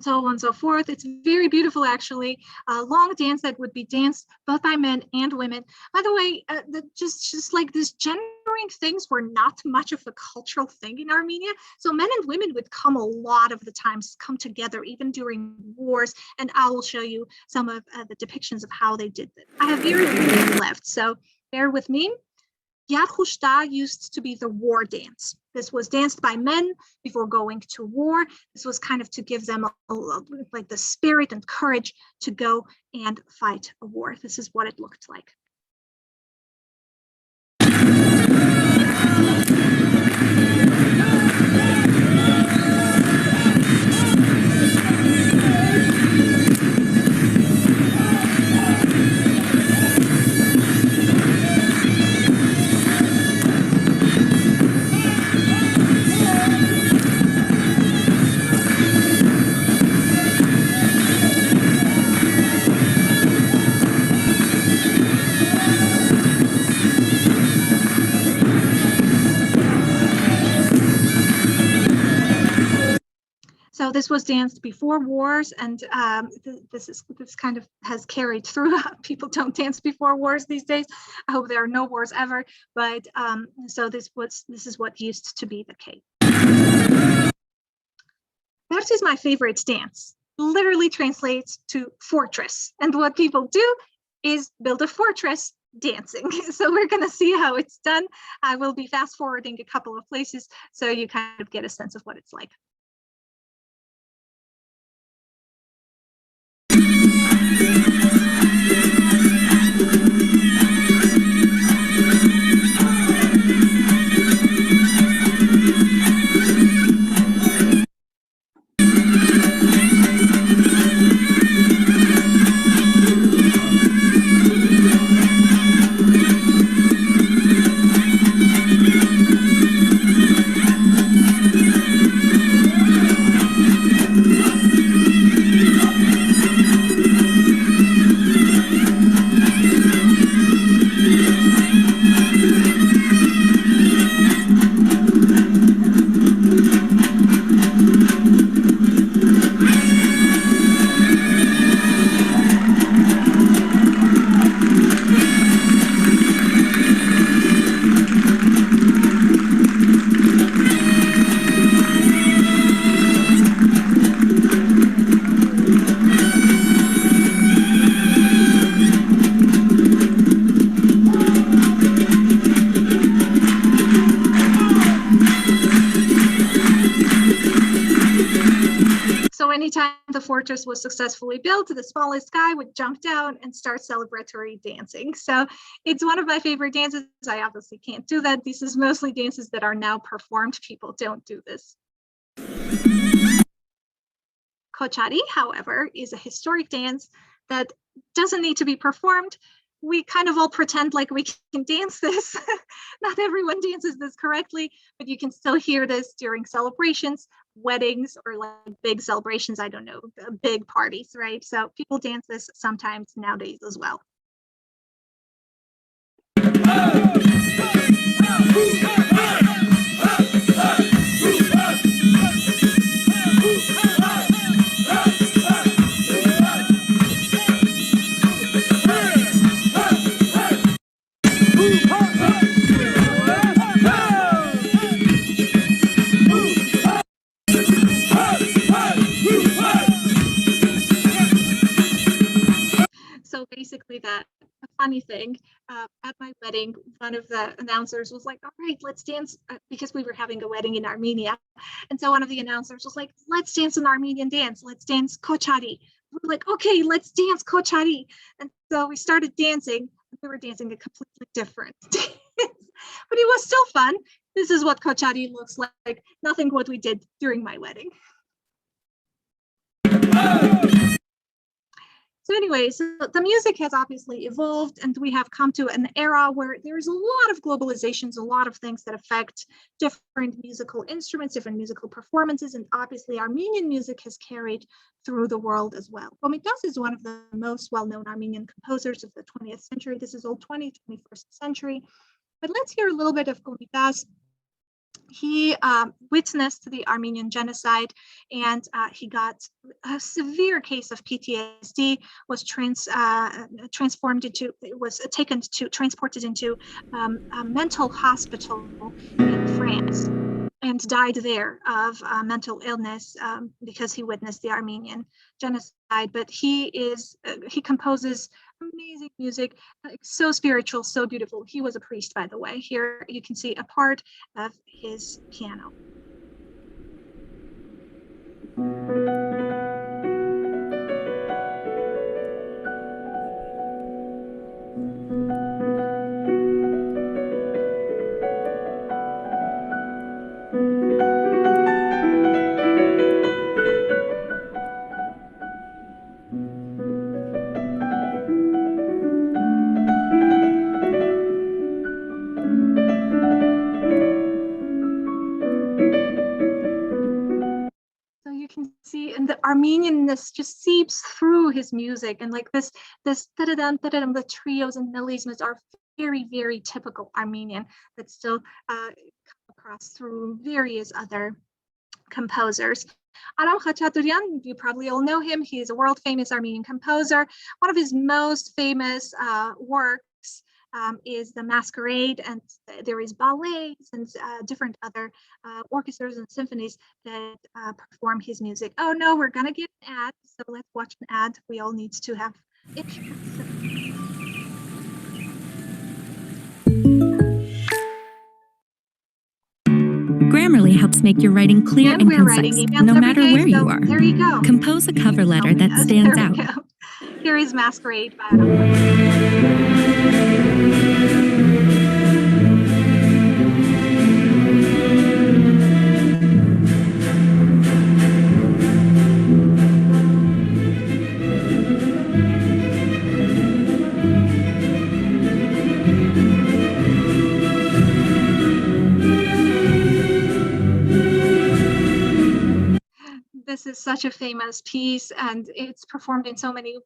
So on and so forth. It's very beautiful, actually. A long dance that would be danced both by men and women. By the way, just like this gendering things were not much of a cultural thing in Armenia. So men and women would come a lot of the times, come together, even during wars. And I will show you some of the depictions of how they did this. I have very little left, so bear with me. Yarkhushta used to be the war dance. This was danced by men before going to war. This was kind of to give them like the spirit and courage to go and fight a war. This is what it looked like. So this was danced before wars, and this kind of has carried through. People don't dance before wars these days. I hope there are no wars ever. But so this is what used to be the case. That is my favorite dance. Literally translates to fortress, and what people do is build a fortress dancing. So we're going to see how it's done. I will be fast forwarding a couple of places so you kind of get a sense of what it's like. Anytime the fortress was successfully built, the smallest guy would jump down and start celebratory dancing. So it's one of my favorite dances. I obviously can't do that. This is mostly dances that are now performed. People don't do this. Kochari, however, is a historic dance that doesn't need to be performed. We kind of all pretend like we can dance this. Not everyone dances this correctly, but you can still hear this during celebrations, weddings, or like big celebrations, I don't know, big parties, right? So people dance this sometimes nowadays as well. Basically that funny thing at my wedding, one of the announcers was like, all right, let's dance, because we were having a wedding in Armenia. And so one of the announcers was like, let's dance an Armenian dance. Let's dance Kochari. We're like, okay, let's dance Kochari. And so we started dancing. We were dancing a completely different dance, but it was still fun. This is what Kochari looks like. Nothing what we did during my wedding. So anyway, so the music has obviously evolved, and we have come to an era where there's a lot of globalizations, a lot of things that affect different musical instruments, different musical performances, and obviously Armenian music has carried through the world as well. Komitas is one of the most well-known Armenian composers of the 20th century. This is all 20th, 21st century. But let's hear a little bit of Komitas. He witnessed the Armenian genocide, and he got a severe case of PTSD, was transported into a mental hospital in France, and died there of mental illness because he witnessed the Armenian genocide. But he composes amazing music, so spiritual, so beautiful. He was a priest, by the way. Here you can see a part of his piano. Armenianness just seeps through his music, and like this da-da-dum, da-da-dum, the trios and melismas are very, very typical Armenian that still come across through various other composers. Aram Khachaturian, you probably all know him. He is a world famous Armenian composer. One of his most famous works is the Masquerade, and there is ballets and different other orchestras and symphonies that perform his music. Oh no, we're gonna get an ad, so let's watch an ad. We all need to have it. Grammarly helps make your writing clear and concise, no matter where you are. There you go. Compose a cover letter that stands out. Here is Masquerade by Artak. This is such a famous piece, and it's performed in so many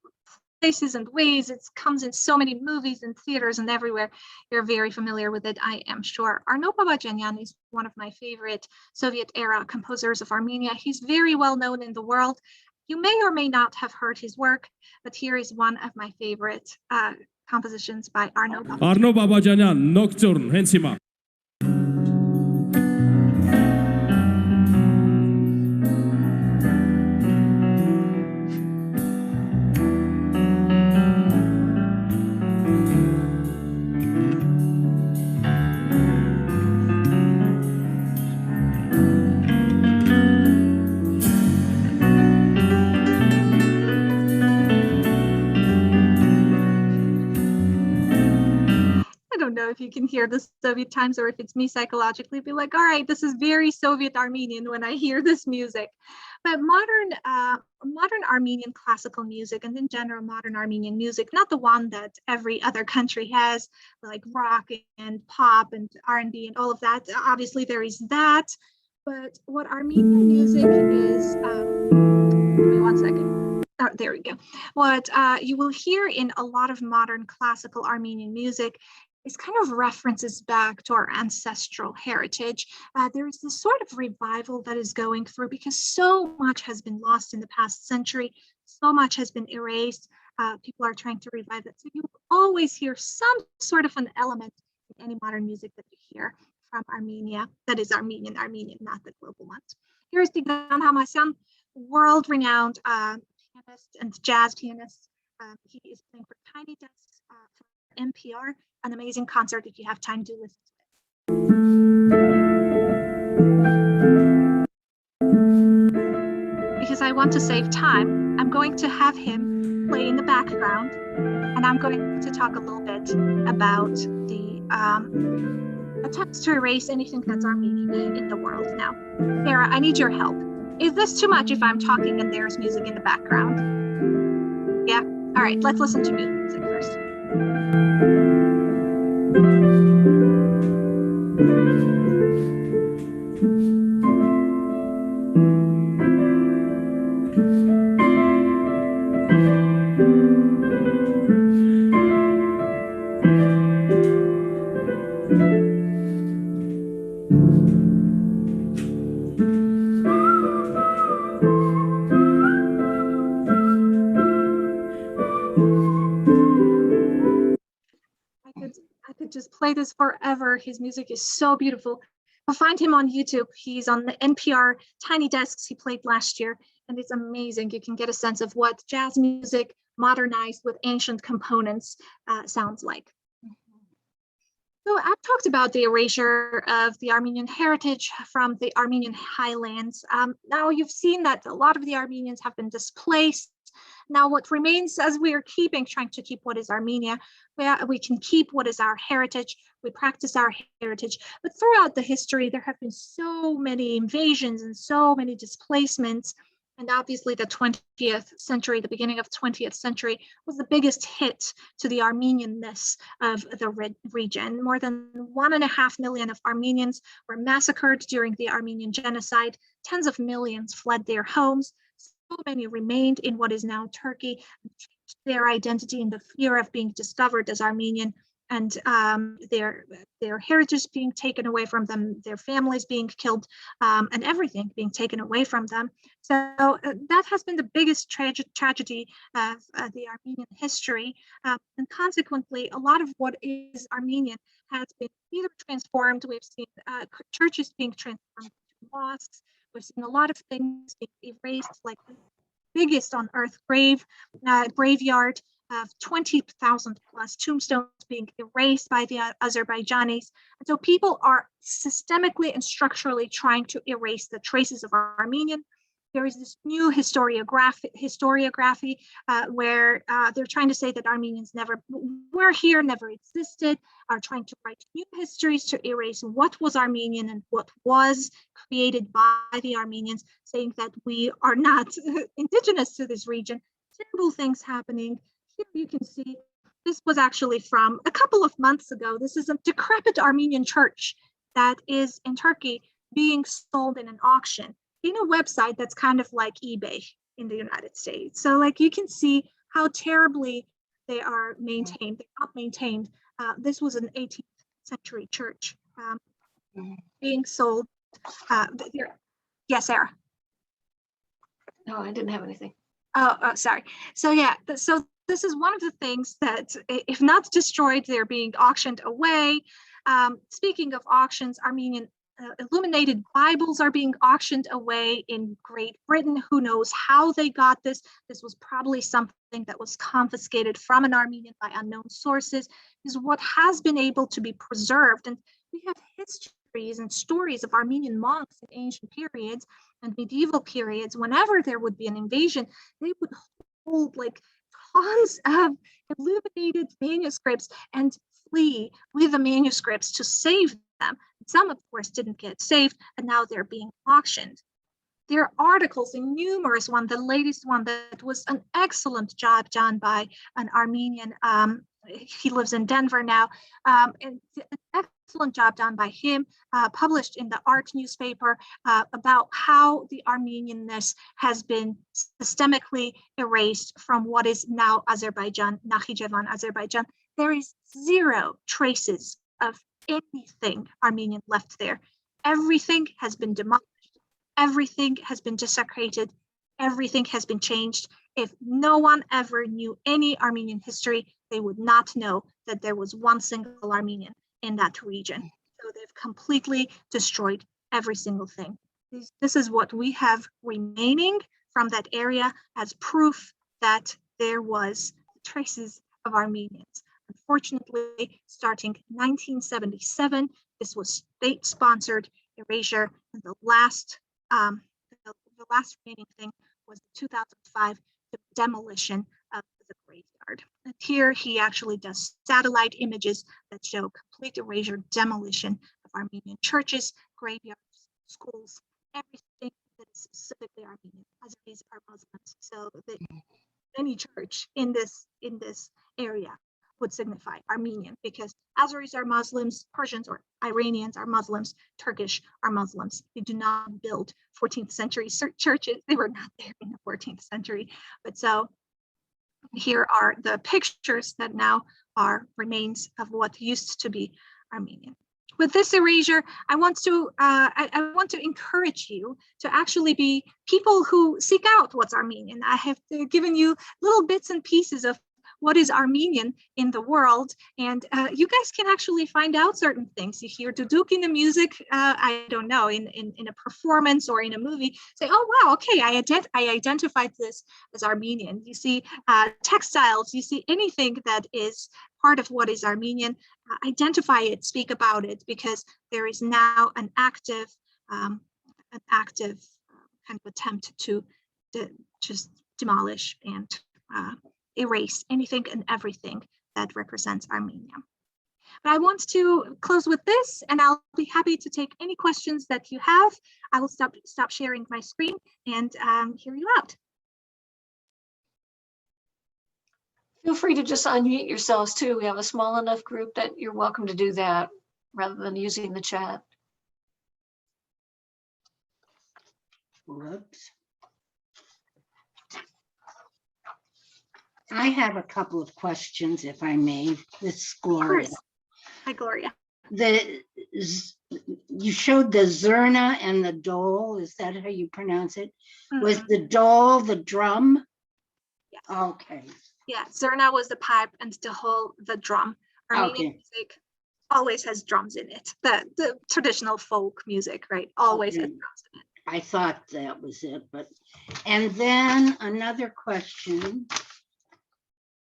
places and ways. It comes in so many movies and theaters and everywhere. You're very familiar with it, I am sure. Arno Babajanyan is one of my favorite Soviet-era composers of Armenia. He's very well known in the world. You may or may not have heard his work, but here is one of my favorite compositions by Arno Babajanyan. Arno Babajanyan, Nocturne, hence hima. If you can hear the Soviet times, or if it's me psychologically, be like, all right, this is very Soviet Armenian when I hear this music. But modern Armenian classical music, and in general modern Armenian music, not the one that every other country has, like rock and pop and R&B and all of that. Obviously there is that, but what Armenian music is, give me 1 second. Oh, there we go. What you will hear in a lot of modern classical Armenian music is kind of references back to our ancestral heritage. There is this sort of revival that is going through because so much has been lost in the past century. So much has been erased. People are trying to revive it. So you always hear some sort of an element in any modern music that you hear from Armenia. That is Armenian, not the global ones. Here is Tigran Hamasyan, world-renowned pianist and jazz pianist. He is playing for Tiny Desk for NPR. An amazing concert. If you have time to listen to it. Because I want to save time, I'm going to have him play in the background, and I'm going to talk a little bit about the attempts to erase anything that's Armenian in the world now. Sarah, I need your help. Is this too much if I'm talking and there's music in the background? Yeah? All right, let's listen to music first. I could just play this forever. His music is so beautiful. You'll find him on YouTube. He's on the NPR Tiny Desks he played last year, and it's amazing. You can get a sense of what jazz music modernized with ancient components sounds like. So I've talked about the erasure of the Armenian heritage from the Armenian highlands. Now you've seen that a lot of the Armenians have been displaced. Now what remains, as we are trying to keep what is Armenia, we can keep what is our heritage, we practice our heritage. But throughout the history, there have been so many invasions and so many displacements. And obviously the 20th century, the beginning of 20th century, was the biggest hit to the Armenianness of the region. More than 1.5 million of Armenians were massacred during the Armenian genocide. Tens of millions fled their homes. So many remained in what is now Turkey, changed their identity in the fear of being discovered as Armenian. and their heritage being taken away from them, their families being killed, and everything being taken away from them. So that has been the biggest tragedy of the Armenian history, and consequently, a lot of what is Armenian has been either transformed. We've seen churches being transformed into mosques. We've seen a lot of things being erased, like the biggest on earth graveyard of 20,000 plus tombstones being erased by the Azerbaijanis. And so people are systemically and structurally trying to erase the traces of Armenian. There is this new historiography where they're trying to say that Armenians never were here, never existed, are trying to write new histories to erase what was Armenian and what was created by the Armenians, saying that we are not indigenous to this region. Terrible things happening. Here you can see, this was actually from a couple of months ago. This is a decrepit Armenian church that is in Turkey being sold in an auction in a website that's kind of like eBay in the United States. So like you can see how terribly they are maintained. They're not maintained. This was an 18th century church being sold. Yes, Sarah. No, I didn't have anything. Oh, sorry. So yeah, so this is one of the things that, if not destroyed, they're being auctioned away. Speaking of auctions, Armenian illuminated Bibles are being auctioned away in Great Britain. Who knows how they got this? This was probably something that was confiscated from an Armenian by unknown sources, is what has been able to be preserved. And we have histories and stories of Armenian monks in ancient periods and medieval periods. Whenever there would be an invasion, they would hold like tons of illuminated manuscripts and flee with the manuscripts to save them. Some, of course, didn't get saved, and now they're being auctioned. There are articles in numerous ones. The latest one that was an excellent job done by an Armenian. He lives in Denver now. And an excellent job done by him, published in the Art newspaper, about how the Armenianness has been systemically erased from what is now Azerbaijan, Nakhichevan, Azerbaijan. There is zero traces of anything Armenian left there. Everything has been demolished. Everything has been desecrated. Everything has been changed. If no one ever knew any Armenian history, they would not know that there was one single Armenian in that region. So they've completely destroyed every single thing. This is what we have remaining from that area as proof that there was traces of Armenians. Unfortunately, starting 1977, this was state-sponsored erasure, and the last remaining thing was the 2005 demolition of the graveyard. And here he actually does satellite images that show complete erasure, demolition of Armenian churches, graveyards, schools, everything that is specifically Armenian. Azeris are Muslims, so that any church in this area would signify Armenian, because Azeris are Muslims, Persians or Iranians are Muslims, Turkish are Muslims. They do not build 14th century churches. They were not there in the 14th century. But so here are the pictures that now are remains of what used to be Armenian. With this erasure, I want to encourage you to actually be people who seek out what's Armenian. I have given you little bits and pieces of what is Armenian in the world, and you guys can actually find out certain things. You hear Duduk in the music, I don't know, in a performance or in a movie, say, oh wow, okay, I identified this as Armenian. You see textiles, you see anything that is part of what is Armenian, identify it, speak about it, because there is now an active kind of attempt to just demolish and erase anything and everything that represents Armenia. But I want to close with this, and I'll be happy to take any questions that you have. I will stop sharing my screen and hear you out. Feel free to just unmute yourselves too. We have a small enough group that you're welcome to do that rather than using the chat. Whoops. I have a couple of questions, if I may. This is Of Gloria. course. Hi, Gloria. You showed the Zorna and the dole. Is that how you pronounce it? Was Mhm. the dole the drum? Yes. Okay. Yeah, Zorna was the pipe and the whole the drum. Armenian Okay. music always has drums in it. The traditional folk music, right? Always has Okay. drums in it. I thought that was it, but, and then another question.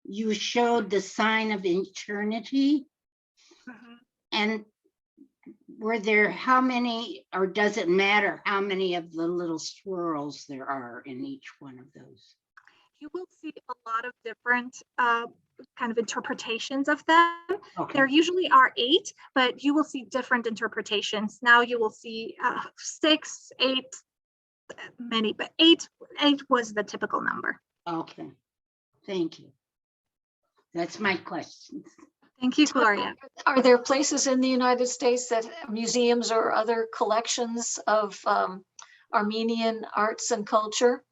You showed the sign of eternity, Mhm. and were there, how many, or does it matter how many of the little swirls there are in each one of those? You will see a lot of different kind of interpretations of them. Okay. There usually are 8, but you will see different interpretations. Now you will see 6, 8, many, but 8 was the typical number. Okay. Thank you. That's my questions. Thank you, Gloria. Are there places in the United States that museums or other collections of Armenian arts and culture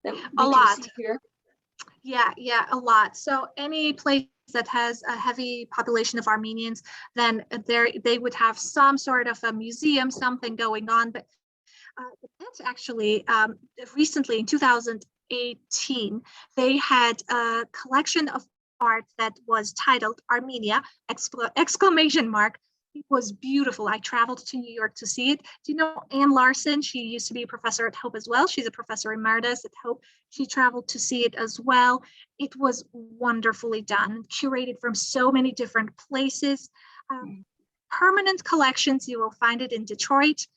that we A can lot. see here? Yeah, a lot. So any place that has a heavy population of Armenians, then they would have some sort of a museum, something going on. But that's actually recently in 2018, they had a collection of art that was titled Armenia, exclamation mark. It was beautiful. I traveled to New York to see it. Do you know Anne Larson? She used to be a professor at Hope as well. She's a professor emeritus at Hope. She traveled to see it as well. It was wonderfully done, curated from so many different places. Permanent collections, you will find it in Detroit.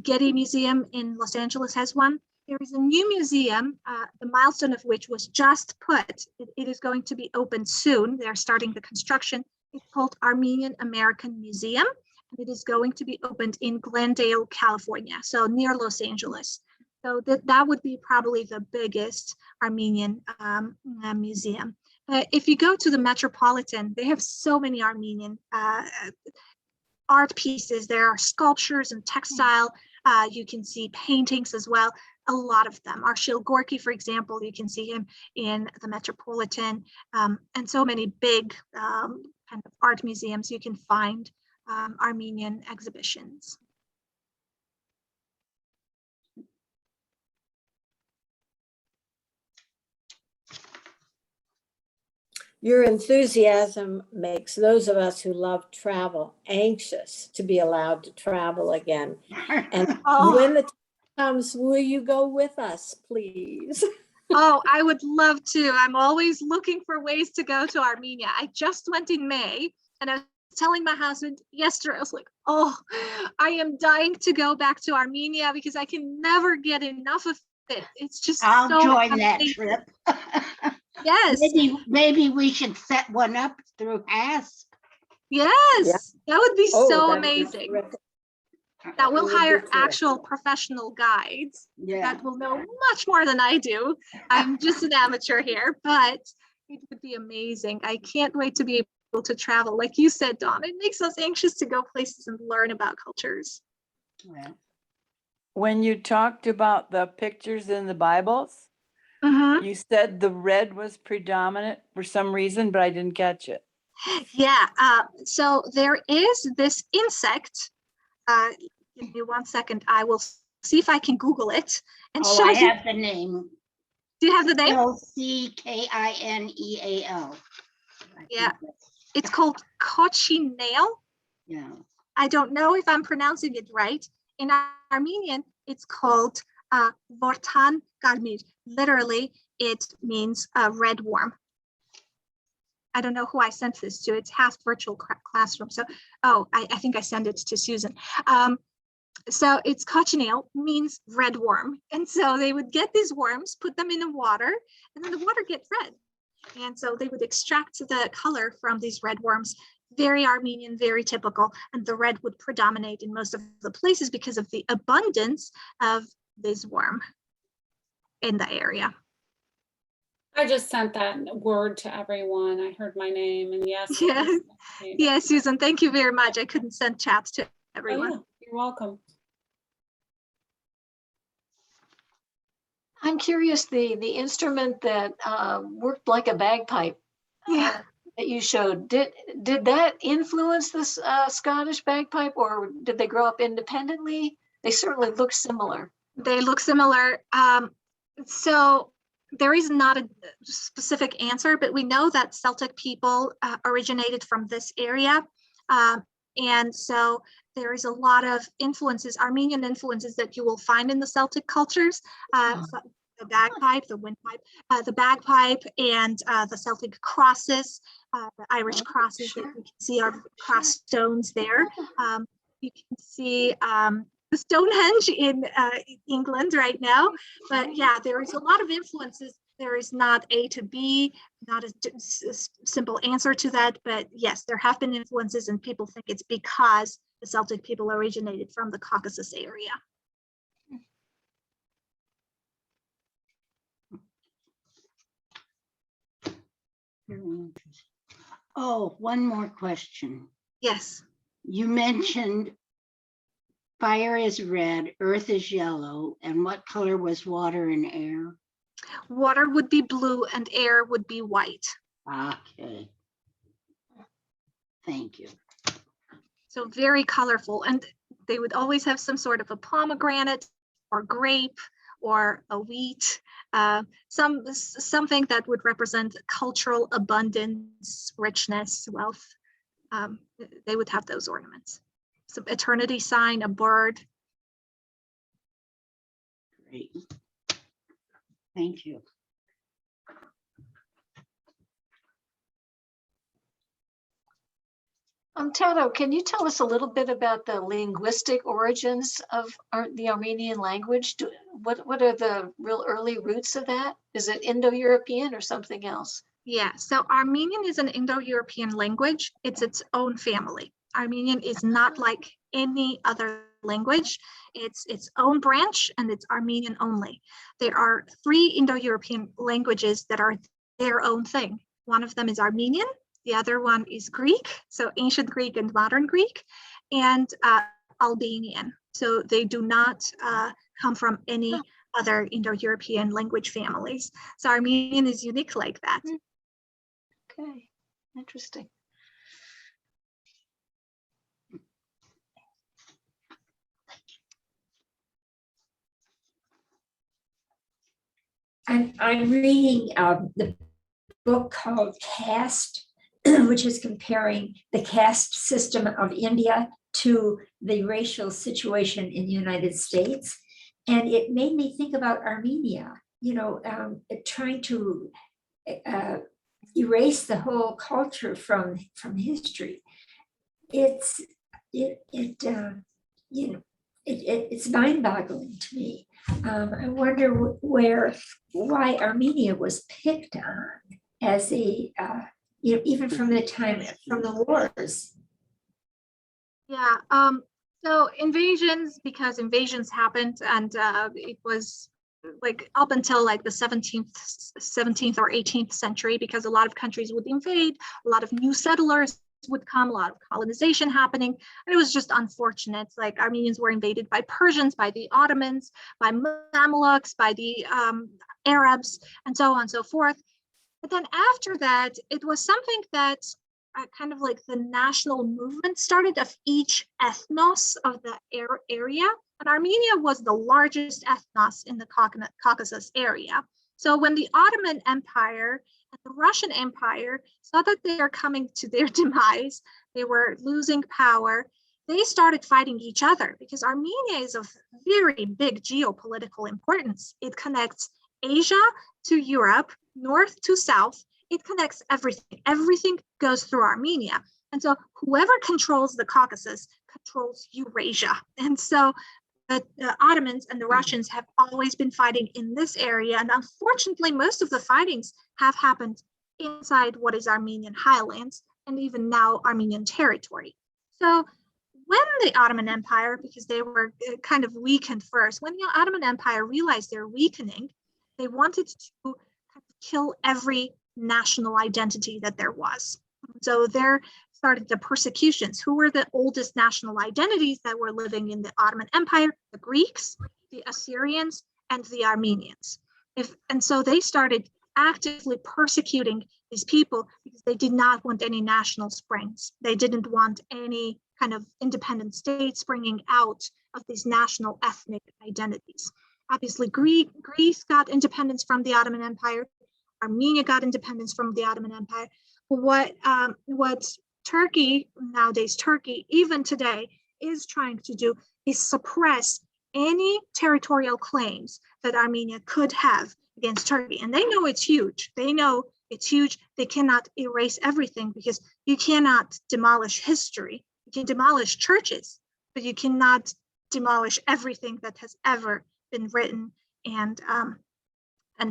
Getty Museum in Los Angeles has one. There is a new museum, the milestone of which was just put. It is going to be open soon. They're starting the construction. It's called Armenian American Museum, and it is going to be opened in Glendale, California, so near Los Angeles. So that would be probably the biggest Armenian museum. If you go to the Metropolitan, they have so many Armenian art pieces. There are sculptures and textile. You can see paintings as well. A lot of them. Arshil Gorky, for example, you can see him in the Metropolitan, and so many big kind of art museums. You can find Armenian exhibitions. Your enthusiasm makes those of us who love travel anxious to be allowed to travel again. And when the time comes, will you go with us, please? Oh, I would love to. I'm always looking for ways to go to Armenia. I just went in May, and I was telling my husband yesterday, I was like, oh, I am dying to go back to Armenia because I can never get enough of it. It's just I'll so join amazing. that trip. Yes. Maybe we should set one up through HASP. Yes. Yeah. That would be so that'd be amazing. terrific. That will would be hire terrific. actual professional guides Yeah. that will know much more than I do. I'm just an amateur here, but it would be amazing. I can't wait to be able to travel. Like you said, Dawn, it makes us anxious to go places and learn about cultures. Yeah. When you talked about the pictures in the Bibles, you said the red was predominant for some reason, but I didn't catch it. Yeah, so there is this insect. Give me 1 second. I will see if I can Google it and Oh, show I you. have the name. Do you have the name? Lckineal. Yeah. It's called cochineal. Yeah. I don't know if I'm pronouncing it right. In Armenian, it's called Vortan Garmir. Literally, it means red worm. I don't know who I sent this to. It's half virtual classroom. So, I think I sent it to Susan. So it's cochineal, means red worm. And so they would get these worms, put them in the water, and then the water gets red. And so they would extract the color from these red worms. Very Armenian, very typical. And the red would predominate in most of the places because of the abundance of this worm in the area. I just sent that word to everyone. I heard my name, and yes. Yes. Yeah, Susan, thank you very much. I couldn't send chats to everyone. Oh, yeah. You're welcome. I'm curious, the instrument that worked like a bagpipe Yeah. that you showed, did that influence this Scottish bagpipe, or did they grow up independently? They certainly look similar. They look similar. So there is not a specific answer, but we know that Celtic people originated from this area. And so there is a lot of influences, Armenian influences that you will find in the Celtic cultures. So the bagpipe, the windpipe, the bagpipe, and the Celtic crosses, the Irish crosses that you can see are cross stones there. You can see the Stonehenge in England right now. But yeah, there is a lot of influences. There is not A to B, not a simple answer to that. But yes, there have been influences, and people think it's because the Celtic people originated from the Caucasus area. Very interesting. Oh, one more question. Yes. You mentioned fire is red, earth is yellow, and what color was water and air? Water would be blue and air would be white. Okay. Thank you. So very colorful, and they would always have some sort of a pomegranate or grape or a wheat, something that would represent cultural abundance, richness, wealth. They would have those ornaments. Some eternity sign, a bird. Great. Thank you. Tato, can you tell us a little bit about the linguistic origins of the Armenian language? What are the real early roots of that? Is it Indo-European or something else? Yeah, so Armenian is an Indo-European language. It's its own family. Armenian is not like any other language. It's its own branch, and it's Armenian only. There are 3 Indo-European languages that are their own thing. One of them is Armenian. The other one is Greek, so ancient Greek and modern Greek, and Albanian. So they do not come from any other Indo-European language families. So Armenian is unique like that. Okay, interesting. I'm reading the book called Caste, which is comparing the caste system of India to the racial situation in the United States. And it made me think about Armenia, trying to erase the whole culture from history. It's mind-boggling to me. I wonder why Armenia was picked on as a even from the wars. Yeah, so because invasions happened, and it was like up until like the 17th or 18th century, because a lot of countries would invade, a lot of new settlers would come, a lot of colonization happening, and it was just unfortunate. Like Armenians were invaded by Persians, by the Ottomans, by Mamluks, by the Arabs, and so on and so forth. But then after that, it was something that kind of like the national movement started of each ethnos of the area. And Armenia was the largest ethnos in the Caucasus area. So when the Ottoman Empire and the Russian Empire saw that they are coming to their demise, they were losing power, they started fighting each other, because Armenia is of very big geopolitical importance. It connects Asia to Europe, north to south. It connects everything. Everything goes through Armenia. And so whoever controls the Caucasus controls Eurasia. And so the Ottomans and the Russians have always been fighting in this area. And unfortunately, most of the fightings have happened inside what is Armenian highlands, and even now Armenian territory. So when the Ottoman Empire, because they were kind of weakened first, when the Ottoman Empire realized they're weakening, they wanted to kill every national identity that there was. So there started the persecutions. Who were the oldest national identities that were living in the Ottoman Empire? The Greeks, the Assyrians, and the Armenians. And so they started actively persecuting these people because they did not want any national springs. They didn't want any kind of independent state springing out of these national ethnic identities. Obviously, Greece got independence from the Ottoman Empire. Armenia got independence from the Ottoman Empire. What Turkey, nowadays Turkey, even today, is trying to do is suppress any territorial claims that Armenia could have against Turkey. And they know it's huge. They know it's huge. They cannot erase everything because you cannot demolish history. You can demolish churches, but you cannot demolish everything that has ever been written and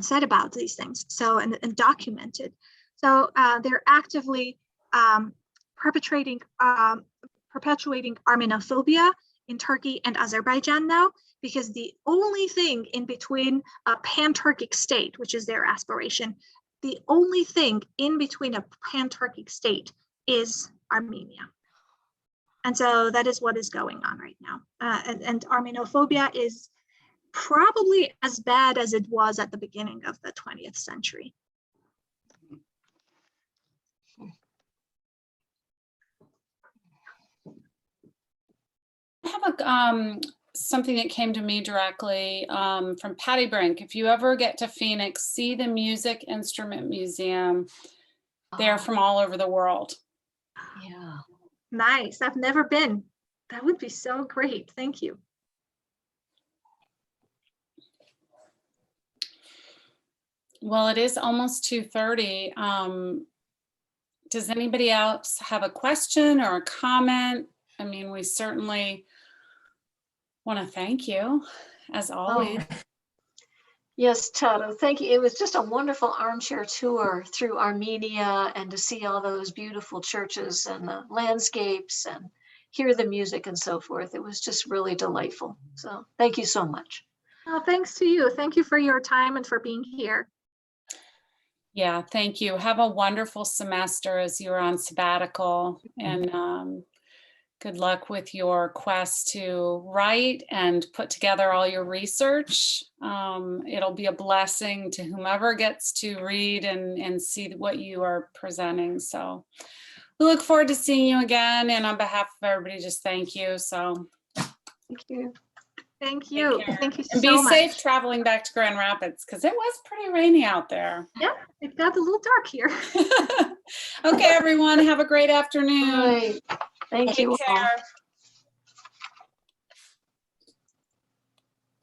said about these things. So and documented. So they're actively perpetuating Armenophobia in Turkey and Azerbaijan now, because the only thing in between a pan-Turkic state, which is their aspiration, the only thing in between a pan-Turkic state is Armenia. And so that is what is going on right now. And Armenophobia is probably as bad as it was at the beginning of the 20th century. I have something that came to me directly from Patty Brink. If you ever get to Phoenix, see the Music Instrument Museum. They're from all over the world. Yeah. Nice. I've never been. That would be so great. Thank you. Well, it is almost 2:30. Does anybody else have a question or a comment? I mean, we certainly want to thank you, as always. Yes, Tato, thank you. It was just a wonderful armchair tour through Armenia and to see all those beautiful churches and the landscapes and hear the music and so forth. It was just really delightful. So thank you so much. Oh, thanks to you. Thank you for your time and for being here. Yeah, thank you. Have a wonderful semester as you're on sabbatical, and good luck with your quest to write and put together all your research. It'll be a blessing to whomever gets to read and see what you are presenting. So we look forward to seeing you again. And on behalf of everybody, just thank you. So thank you. Thank you. Thank you so much. And be safe much. traveling back to Grand Rapids because it was pretty rainy out there. Yeah, it got a little dark here. Okay, everyone, have a great afternoon. Right. Thank you. Take care.